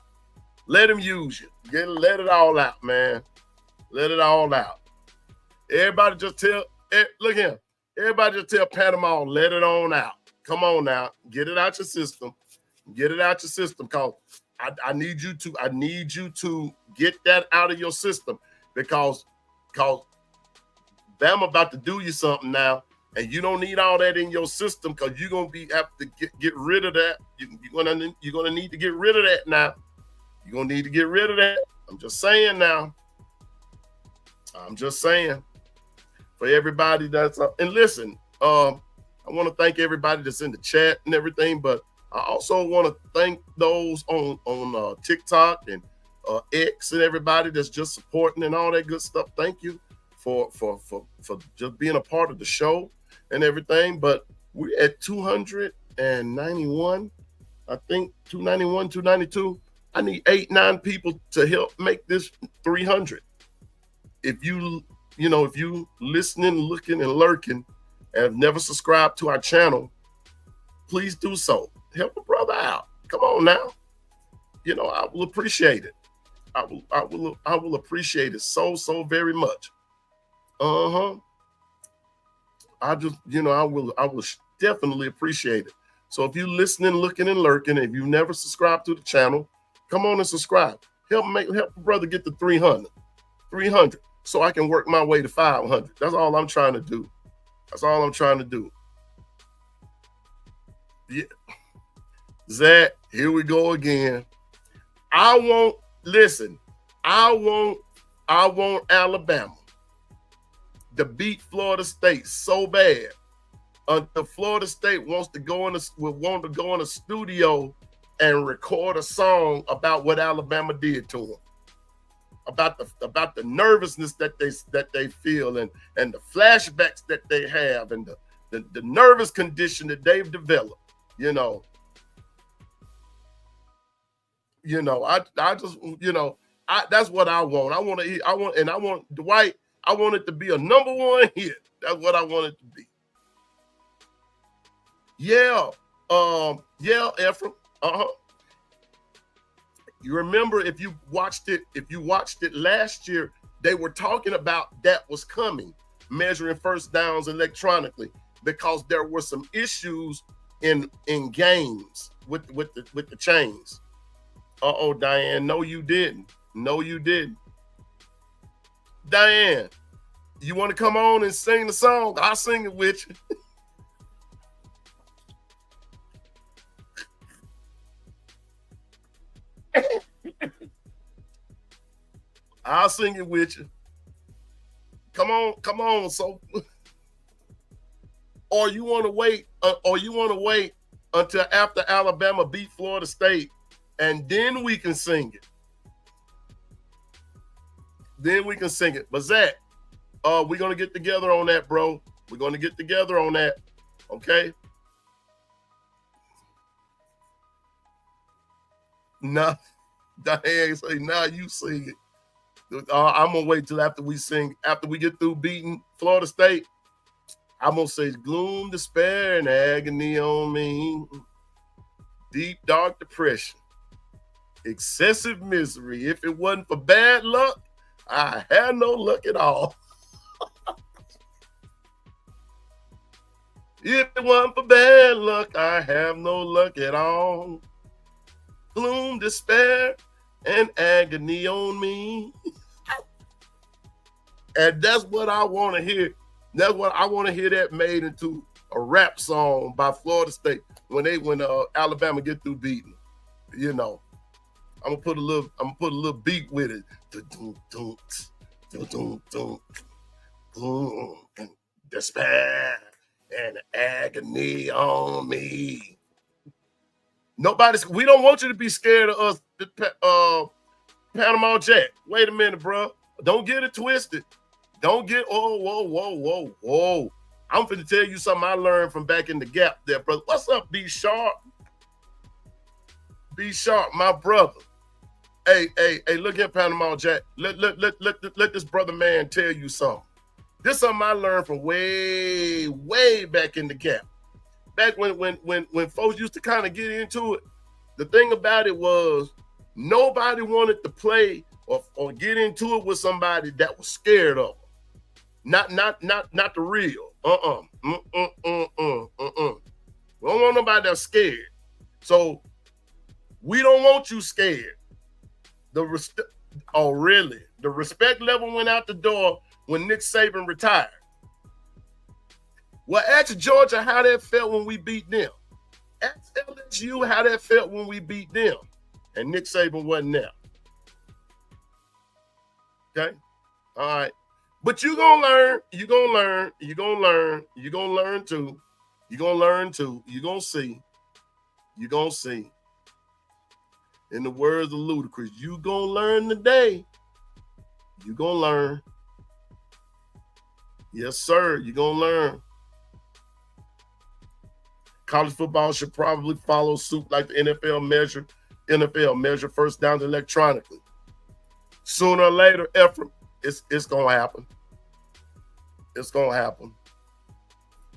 Let him use you. Let it all out, man. Let it all out. Everybody just tell. Look here. Everybody just tell Panama, let it on out. Come on now, get it out your system. Get it out your system, cause I need you to get that out of your system because Bama about to do you something now, and you don't need all that in your system because you're gonna have to get rid of that. You're gonna need to get rid of that now. You're gonna need to get rid of that. I'm just saying now. I'm just saying for everybody that's and listen. I want to thank everybody that's in the chat and everything, but I also want to thank those on TikTok and X and everybody that's just supporting and all that good stuff. Thank you for just being a part of the show and everything. But we're at 291, I think 291, 292. I need 8-9 people to help make this 300. If you listening, looking, and lurking, and have never subscribed to our channel, please do so. Help a brother out. Come on now. I will appreciate it. I will appreciate it so very much. I will definitely appreciate it. So if you're listening, looking, and lurking, if you've never subscribed to the channel, come on and subscribe. Help a brother get to 300, so I can work my way to 500. That's all I'm trying to do. Yeah. Zach, here we go again. I want Alabama to beat Florida State so bad until Florida State wants to go in a studio and record a song about what Alabama did to them, about the nervousness that they feel and the flashbacks that they have and the nervous condition that they've developed. You know, I just, you know, that's what I want. I want Dwight. I want it to be a number one hit. That's what I want it to be. Yeah, Ephraim. You remember if you watched it last year, they were talking about that was coming, measuring first downs electronically, because there were some issues in games with the chains. Diane, no, you didn't. No, you didn't. Diane, you want to come on and sing the song? I'll sing it with you. I'll sing it with you. Come on. So, or you want to wait? Until after Alabama beat Florida State, and then we can sing it. But Zach, we're gonna get together on that, bro. We're gonna get together on that. Okay. Nah, Diane say, nah, you sing it. I'm gonna wait till after we get through beating Florida State. I'm gonna say gloom, despair, and agony on me. Deep, dark depression. Excessive misery. If it wasn't for bad luck, I had no luck at all. If it wasn't for bad luck, I have no luck at all. Gloom, despair, and agony on me. And that's what I want to hear. That's what I want to hear, that made into a rap song by Florida State when Alabama get through beating. You know, I'm gonna put a little beat with it. Gloom, and despair and agony on me. We don't want you to be scared of us, Panama Jack. Wait a minute, bro. Don't get it twisted. Don't get, whoa. I'm finna tell you something I learned from back in the Gap there, brother. What's up, B Sharp? B Sharp, my brother. Hey, look here, Panama Jack. Let this brother man tell you something. This is something I learned from way back in the Gap. Back when folks used to kind of get into it, the thing about it was nobody wanted to play or get into it with somebody that was scared of them. Not the real. We don't want nobody that's scared. So we don't want you scared. Really? The respect level went out the door when Nick Saban retired. Well, ask Georgia how that felt when we beat them. Ask LSU how that felt when we beat them. And Nick Saban wasn't there. Okay? All right. But you're going to learn. You're going to learn. You're going to learn. You're going to learn too. You're going to learn too. You're going to see. You're going to see. In the words of Ludacris, you're going to learn today. You're going to learn. Yes, sir. You're going to learn. College football should probably follow suit like the NFL measure first downs electronically. Sooner or later, Ephraim, it's going to happen. It's going to happen.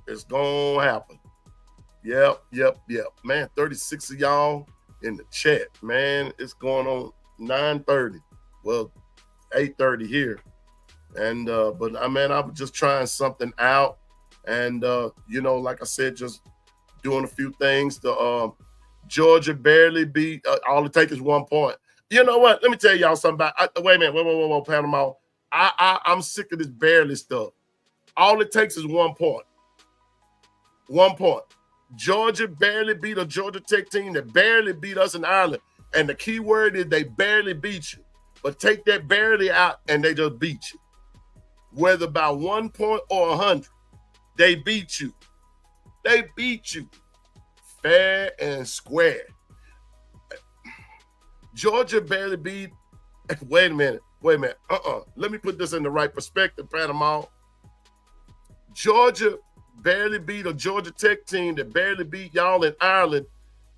It's going to happen. Yep. Man, 36 of y'all in the chat. Man, it's going on 9:30. Well, 8:30 here. And, but I was just trying something out. And, like I said, just doing a few things. Georgia barely beat. All it takes is 1 point. You know what? Let me tell y'all something about. Wait a minute. Whoa, Panama. I'm sick of this barely stuff. All it takes is 1 point. 1 point. Georgia barely beat a Georgia Tech team that barely beat us in Ireland. And the key word is they barely beat you. But take that barely out and they just beat you. Whether by 1 point or 100, they beat you. They beat you fair and square. Georgia barely beat. Wait a minute. Let me put this in the right perspective, Panama. Georgia barely beat a Georgia Tech team that barely beat y'all in Ireland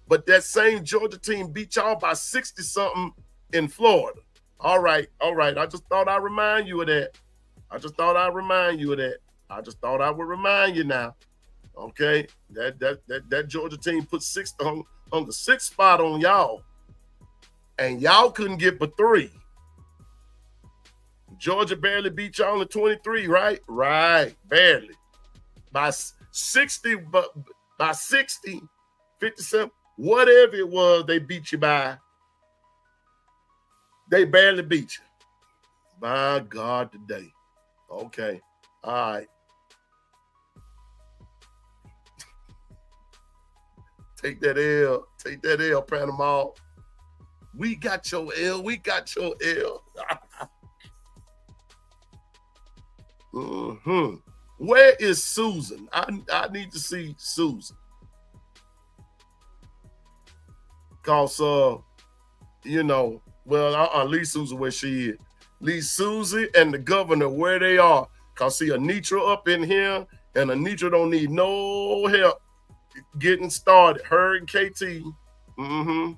but that same Georgia team beat y'all by 60-something in Florida. All right. I just thought I'd remind you of that. I just thought I would remind you now. Okay, that Georgia team put on the 6th spot on y'all, and y'all couldn't get but 3. Georgia barely beat y'all in 23, right? Right, barely. By 60, but by 60, 57, whatever it was, they beat you by. They barely beat you. My God, today. Okay, all right. Take that L, Panama. We got your L. Mm-hmm. Where is Susan? I need to see Susan. Cause I'll leave Susan where she is. Leave Susie and the governor where they are. Cause see Anitra up in here, and Anitra don't need no help getting started. Her and KT. Mm-hmm.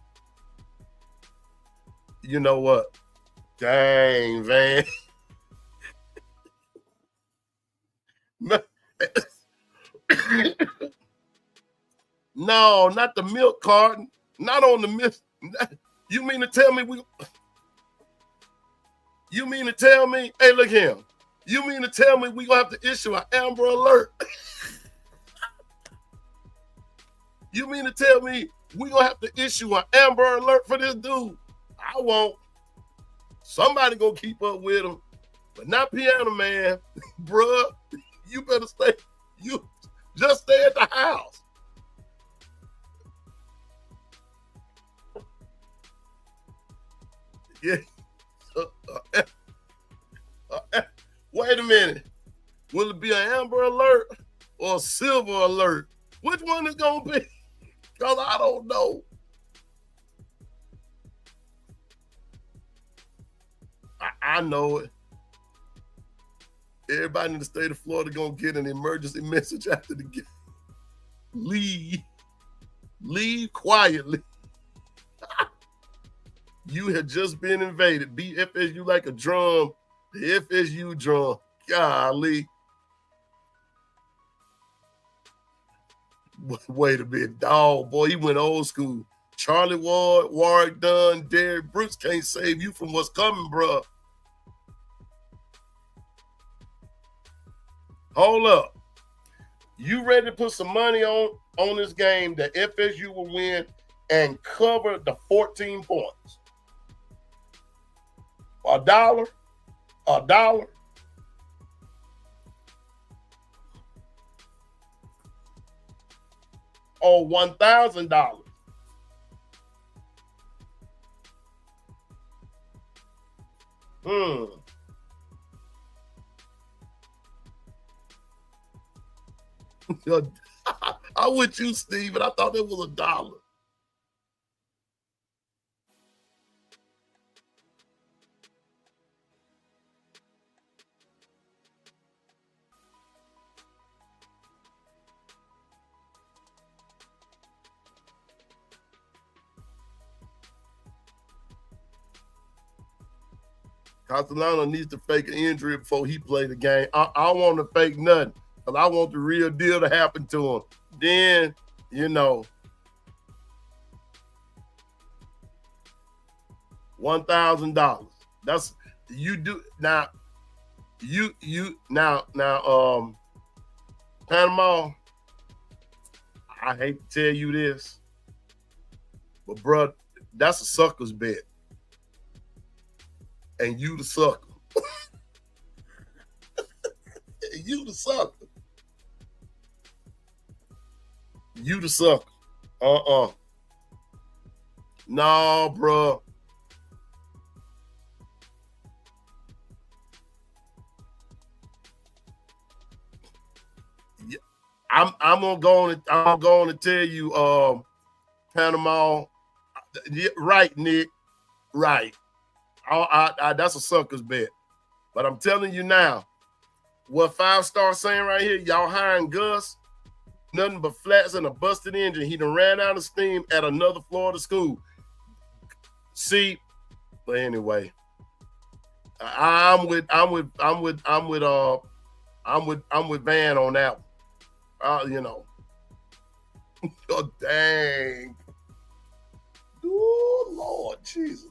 You know what? Dang, Van. No, not the milk carton. Not on the milk. You mean to tell me hey, look here. You mean to tell me we gonna have to issue an Amber Alert? You mean to tell me we gonna have to issue an Amber Alert for this dude? I won't. Somebody gonna keep up with him, but not Piano Man. Bruh, you better stay. You just stay at the house. Yeah. Wait a minute. Will it be an Amber Alert or a Silver Alert? Which one is gonna be? Because I don't know. I know it. Everybody in the state of Florida gonna get an emergency message after the game. Leave quietly. You have just been invaded. Beat FSU like a drum. The FSU drum. Golly. Wait a minute, dog, boy, he went old school. Charlie Ward, Warwick Dunn, Derrick Brooks can't save you from what's coming, bro. Hold up. You ready to put some money on this game that FSU will win and cover the 14 points? $1? $1? Or $1,000? I'm with you, Steve, but I thought it was $1. Castellano needs to fake an injury before he play the game. I want to fake nothing, because I want the real deal to happen to him. Then, $1,000. That's you do now. Panama. I hate to tell you this, but bro, that's a sucker's bet. And you the sucker. You the sucker. You the sucker. No, bro. Yeah, I'm going to tell you, Panama. Yeah, right, Nick. Right. That's a sucker's bet. But I'm telling you now, what 5 Star saying right here, y'all hiring Gus, nothing but flats and a busted engine. He done ran out of steam at another Florida school. See, but anyway, I'm with Van on that one. You know. Oh, dang. Oh, Lord Jesus.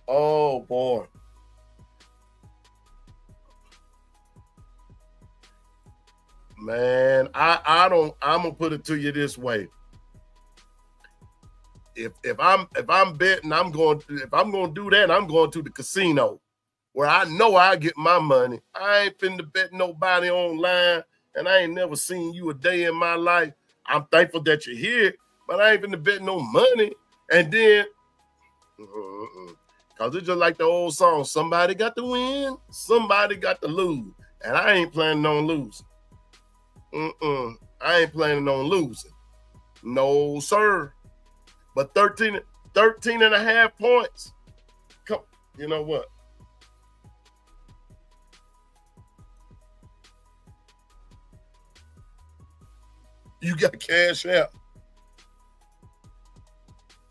Oh, boy. Man, I'm gonna put it to you this way. If I'm betting, if I'm gonna do that, I'm going to the casino where I know I get my money. I ain't finna bet nobody online, and I ain't never seen you a day in my life. I'm thankful that you're here, but I ain't finna bet no money. And then, cause it's just like the old song, somebody got to win, somebody got to lose. And I ain't planning on losing. I ain't planning on losing. No, sir. But 13 and a half points. Come, you know what? You got cash out.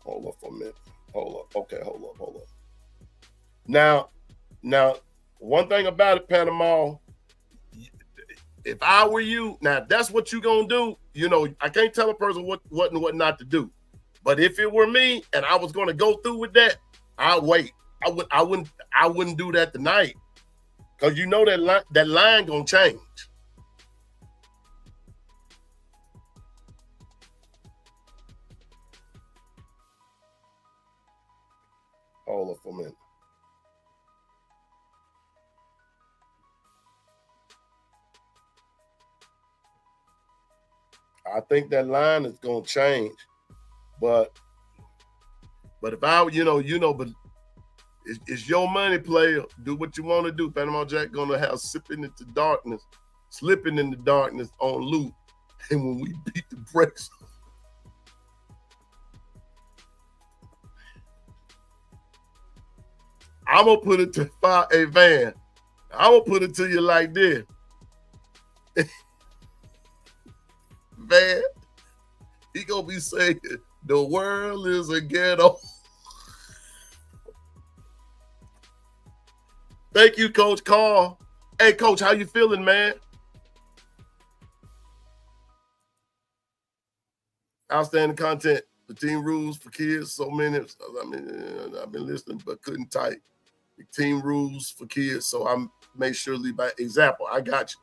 Hold up for a minute. Hold up. Okay, hold up. Now, one thing about it, Panama, if I were you, now that's what you gonna do. You know, I can't tell a person what and what not to do. But if it were me and I was gonna go through with that, I'd wait. I wouldn't do that tonight, because you know that line gonna change. Hold up for a minute. I think that line is gonna change, but if I, but it's your money, player. Do what you want to do. Panama Jack gonna have slipping in the darkness on loop, and when we beat the brakes, I'm gonna put it to Van. I'm gonna put it to you like this. Man, he gonna be saying the world is a ghetto. Thank you, Coach Carl. Hey, Coach, how you feeling, man? Outstanding content. The team rules for kids. So many. I mean, I've been listening, but couldn't type. The team rules for kids. So I'm made sure to leave by example. I got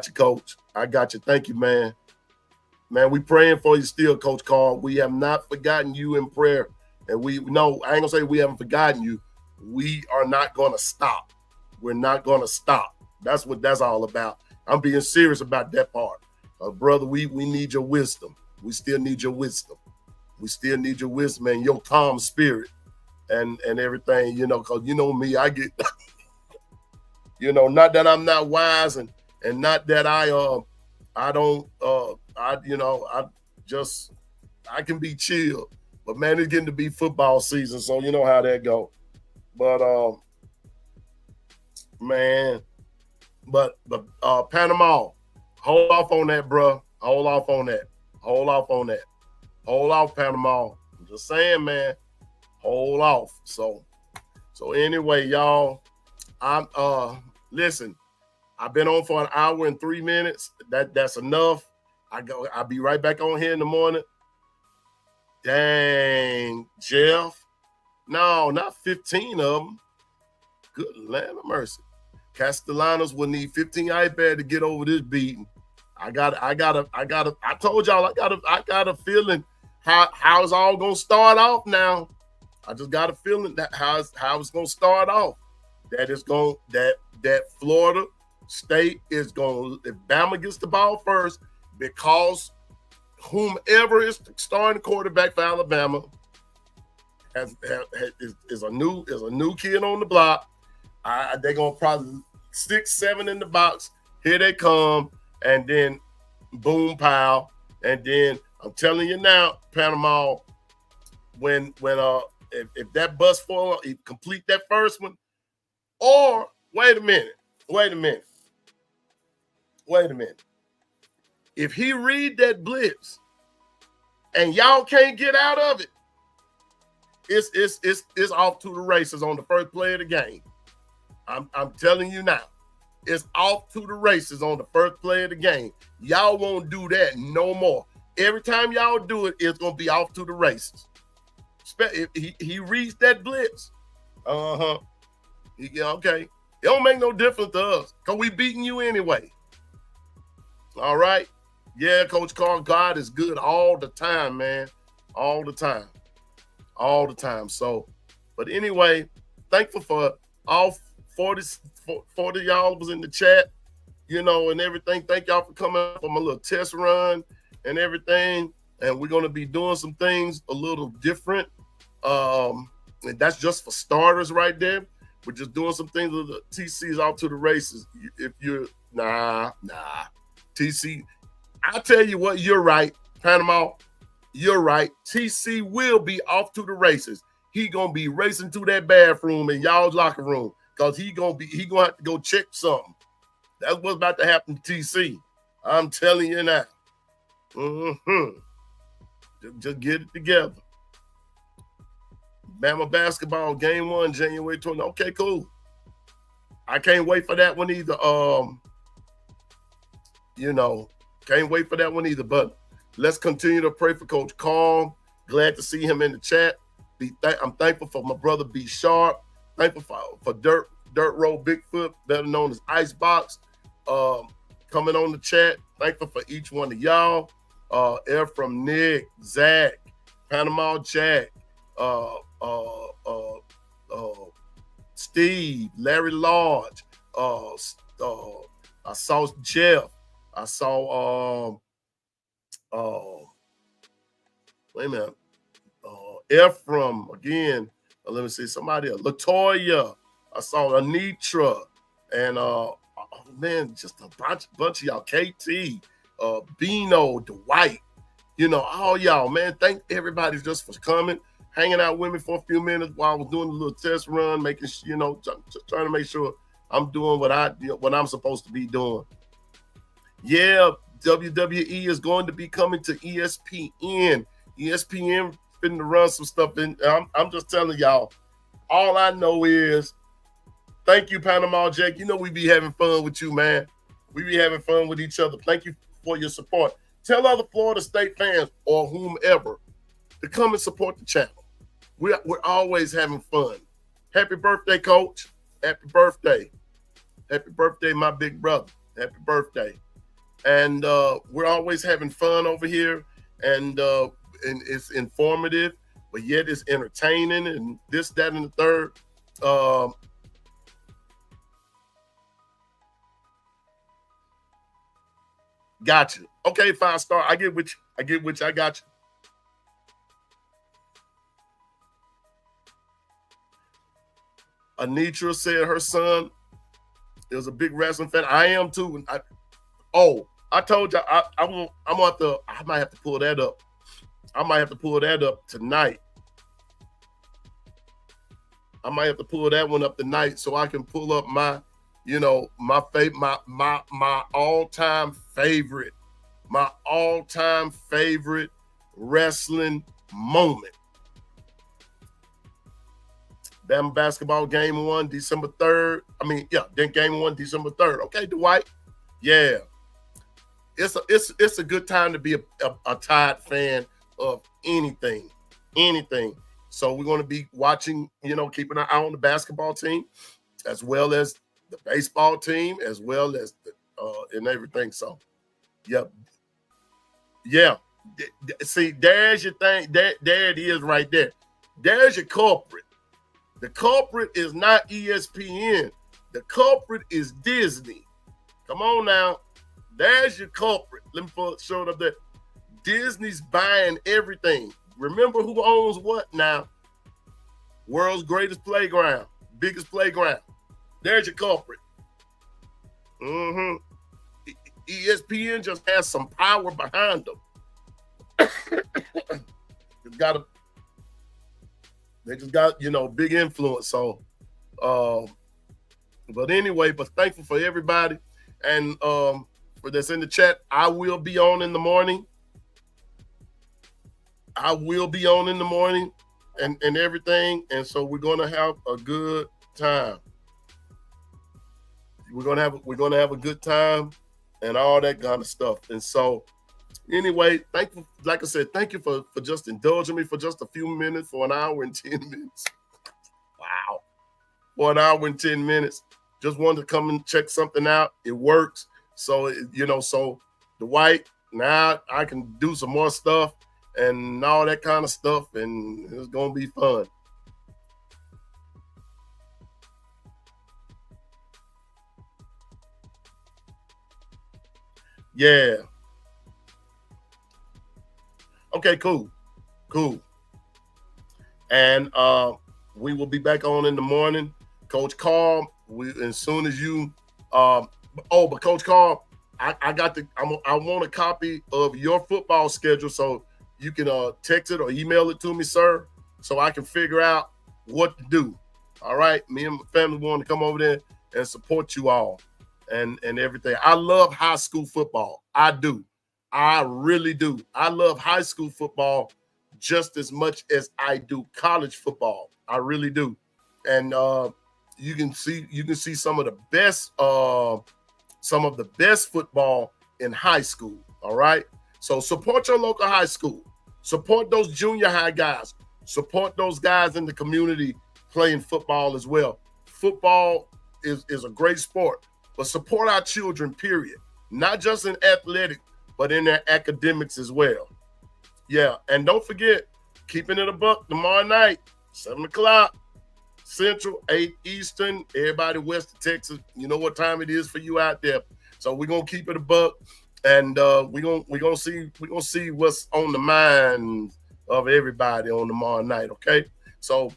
you, Coach. I got you. Thank you, man. Man, we praying for you still, Coach Carl. We have not forgotten you in prayer. And I ain't gonna say we haven't forgotten you. We are not gonna stop. We're not gonna stop. That's what that's all about. I'm being serious about that part. Brother, we need your wisdom. We still need your wisdom. We still need your wisdom and your calm spirit and everything, because me, I get not that I'm not wise and not that I can be chill, but man, it's getting to be football season, so you know how that go. But Panama, hold off on that, bro. Hold off, Panama. I'm just saying, man. Hold off. So anyway, y'all, listen. I've been on for an hour and 3 minutes. That's enough. I'll be right back on here in the morning. Dang, Jeff. No, not 15 of them. Good land of mercy. Castellanos will need 15 iPad to get over this beating. I told y'all I got a feeling how it's all gonna start off now. I just got a feeling that how it's gonna start off. That Florida State is going, if Bama gets the ball first, because whomever is the starting quarterback for Alabama is a new kid on the block. They're gonna probably 6-7 in the box. Here they come, and then boom, pow, and then I'm telling you now, Panama, when if that bus fall, you complete that first one, or wait a minute. wait a minute. If he read that blitz and y'all can't get out of it, it's off to the races on the first play of the game. I'm telling you now, it's off to the races on the first play of the game. Y'all won't do that no more. Every time y'all do it, it's gonna be off to the races. If he reads that blitz, okay. It don't make no difference to us because we beating you anyway. All right. Yeah, Coach Carl, God is good all the time, man. All the time. All the time. So, but anyway, thankful for all 40 y'all was in the chat, you know, and everything. Thank y'all for coming up on my little test run and everything. And we're going to be doing some things a little different. And that's just for starters right there. We're just doing some things with the TC's off to the races. If you're, TC, I'll tell you what, you're right, Panama. You're right. TC will be off to the races. He gonna be racing to that bathroom in y'all's locker room because he gonna have to go check something. That's what's about to happen to TC. I'm telling you now. Just get it together. Bama basketball game 1, January 20. Okay, cool. I can't wait for that one either. Can't wait for that one either. But let's continue to pray for Coach Carl. Glad to see him in the chat. I'm thankful for my brother B Sharp. Thankful for Dirt Road Bigfoot, better known as Icebox, coming on the chat. Thankful for each one of y'all. Air from Nick, Zach, Panama Jack, Steve, Larry Lodge. I saw Jeff. I saw wait a minute. Ephraim again. Let me see somebody else. Latoya. I saw Anitra, and man, just a bunch of y'all. KT, Bino, Dwight. You know, all y'all, man. Thank everybody just for coming, hanging out with me for a few minutes while I was doing a little test run, making just trying to make sure I'm doing what I'm supposed to be doing. Yeah, WWE is going to be coming to ESPN. ESPN finna run some stuff in. I'm just telling y'all. All I know is, thank you, Panama Jack. You know we be having fun with you, man. We be having fun with each other. Thank you for your support. Tell other Florida State fans or whomever to come and support the channel. We're always having fun. Happy birthday, Coach. Happy birthday. Happy birthday, my big brother. Happy birthday. And we're always having fun over here, and it's informative, but yet it's entertaining, and this, that, and the third. Gotcha. Okay, 5-star. I get which. I got you. Anitra said her son is a big wrestling fan. I am too. I told you I might have to pull that up. I might have to pull that up tonight. I might have to pull that one up tonight so I can pull up my all-time favorite wrestling moment. Bama basketball game 1, December 3rd. Then game 1, December 3rd. Okay, Dwight. Yeah. It's a good time to be a Tide fan of anything. So we're going to be watching, keeping an eye on the basketball team, as well as the baseball team, as well as and everything. So, yeah. See, there's your thing. There it is right there. There's your culprit. The culprit is not ESPN. The culprit is Disney. Come on now. There's your culprit. Let me show it up there. Disney's buying everything. Remember who owns what now? World's greatest playground, biggest playground. There's your culprit. ESPN just has some power behind them. They just got, big influence. So, but anyway, but thankful for everybody. And for that's in the chat, I will be on in the morning. I will be on in the morning and everything. And so we're gonna have a good time. We're gonna have a good time and all that kind of stuff. And so anyway, thank you. Like I said, thank you for just indulging me for just a few minutes, for an hour and 10 minutes. Wow. For an hour and 10 minutes. Just wanted to come and check something out. It works. So, so Dwight, now I can do some more stuff and all that kind of stuff, and it's going to be fun. Yeah. Okay, cool. And we will be back on in the morning. Coach Carl, as soon as you but Coach Carl, I want a copy of your football schedule so you can text it or email it to me, sir, so I can figure out what to do. All right. Me and my family want to come over there and support you all and everything. I love high school football. I do. I really do. I love high school football just as much as I do college football. I really do. And you can see some of the best football in high school. All right. So support your local high school. Support those junior high guys. Support those guys in the community playing football as well. Football is a great sport, but support our children, period. Not just in athletic, but in their academics as well. Yeah, and don't forget, Keeping It a Buck tomorrow night, 7 o'clock Central, 8 Eastern. Everybody west of Texas, you know what time it is for you out there. So we're gonna keep it a buck, and we're gonna see what's on the mind of everybody on tomorrow night. Okay, so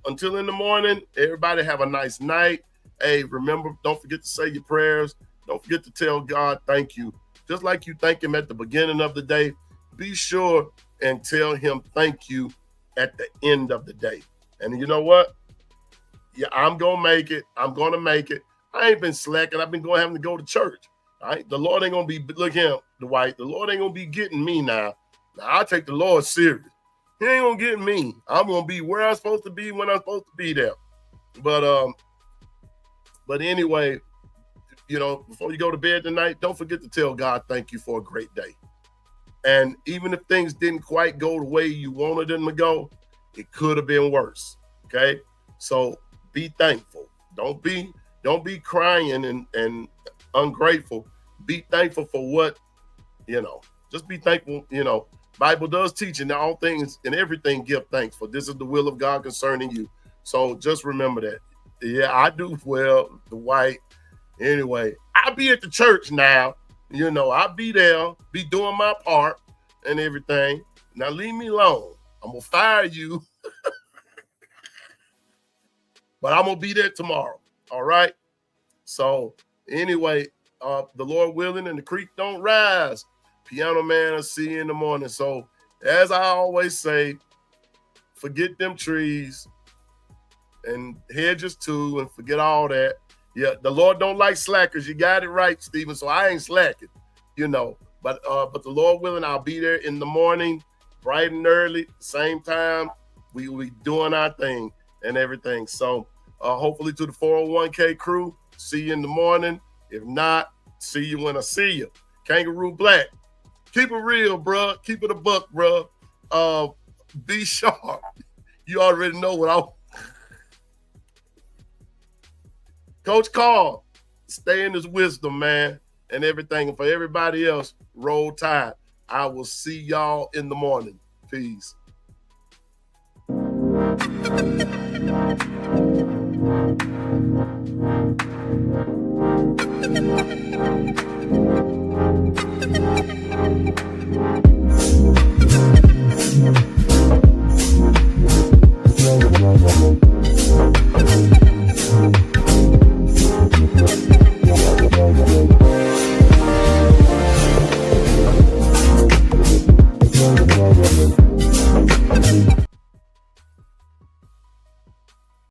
until in the morning, everybody have a nice night. Hey, remember, don't forget to say your prayers. Don't forget to tell God thank you. Just like you thank him at the beginning of the day, be sure and tell him thank you at the end of the day. And you know what? Yeah, I'm going to make it. I'm going to make it. I ain't been slacking. I've been having to go to church. All right? The Lord ain't going to be, look here, Dwight, the Lord ain't going to be getting me now. Now, I take the Lord serious. He ain't going to get me. I'm going to be where I'm supposed to be when I'm supposed to be there. But anyway, before you go to bed tonight, don't forget to tell God thank you for a great day. And even if things didn't quite go the way you wanted them to go, it could have been worse. Okay? So be thankful. Don't be crying and ungrateful. Be thankful for what, just be thankful. Bible does teach in all things and everything give thanks, for this is the will of God concerning you. So just remember that. Yeah, I do well, Dwight. Anyway, I'll be at the church now. I'll be there, be doing my part and everything. Now leave me alone. I'm going to fire you. But I'm going to be there tomorrow. All right? So anyway, the Lord willing and the creek don't rise. Piano Man, I'll see you in the morning. So as I always say, forget them trees and hedges too, and forget all that. Yeah, the Lord don't like slackers. You got it right, Stephen. So I ain't slacking, But the Lord willing, I'll be there in the morning, bright and early, same time. We doing our thing and everything. So hopefully to the 401k crew, see you in the morning. If not, see you when I see you. Kangaroo Black, keep it real, bro. Keep it a buck, bro. Be sharp. You already know what I. Coach Carl, stay in his wisdom, man, and everything. And for everybody else, roll tide. I will see y'all in the morning. Peace.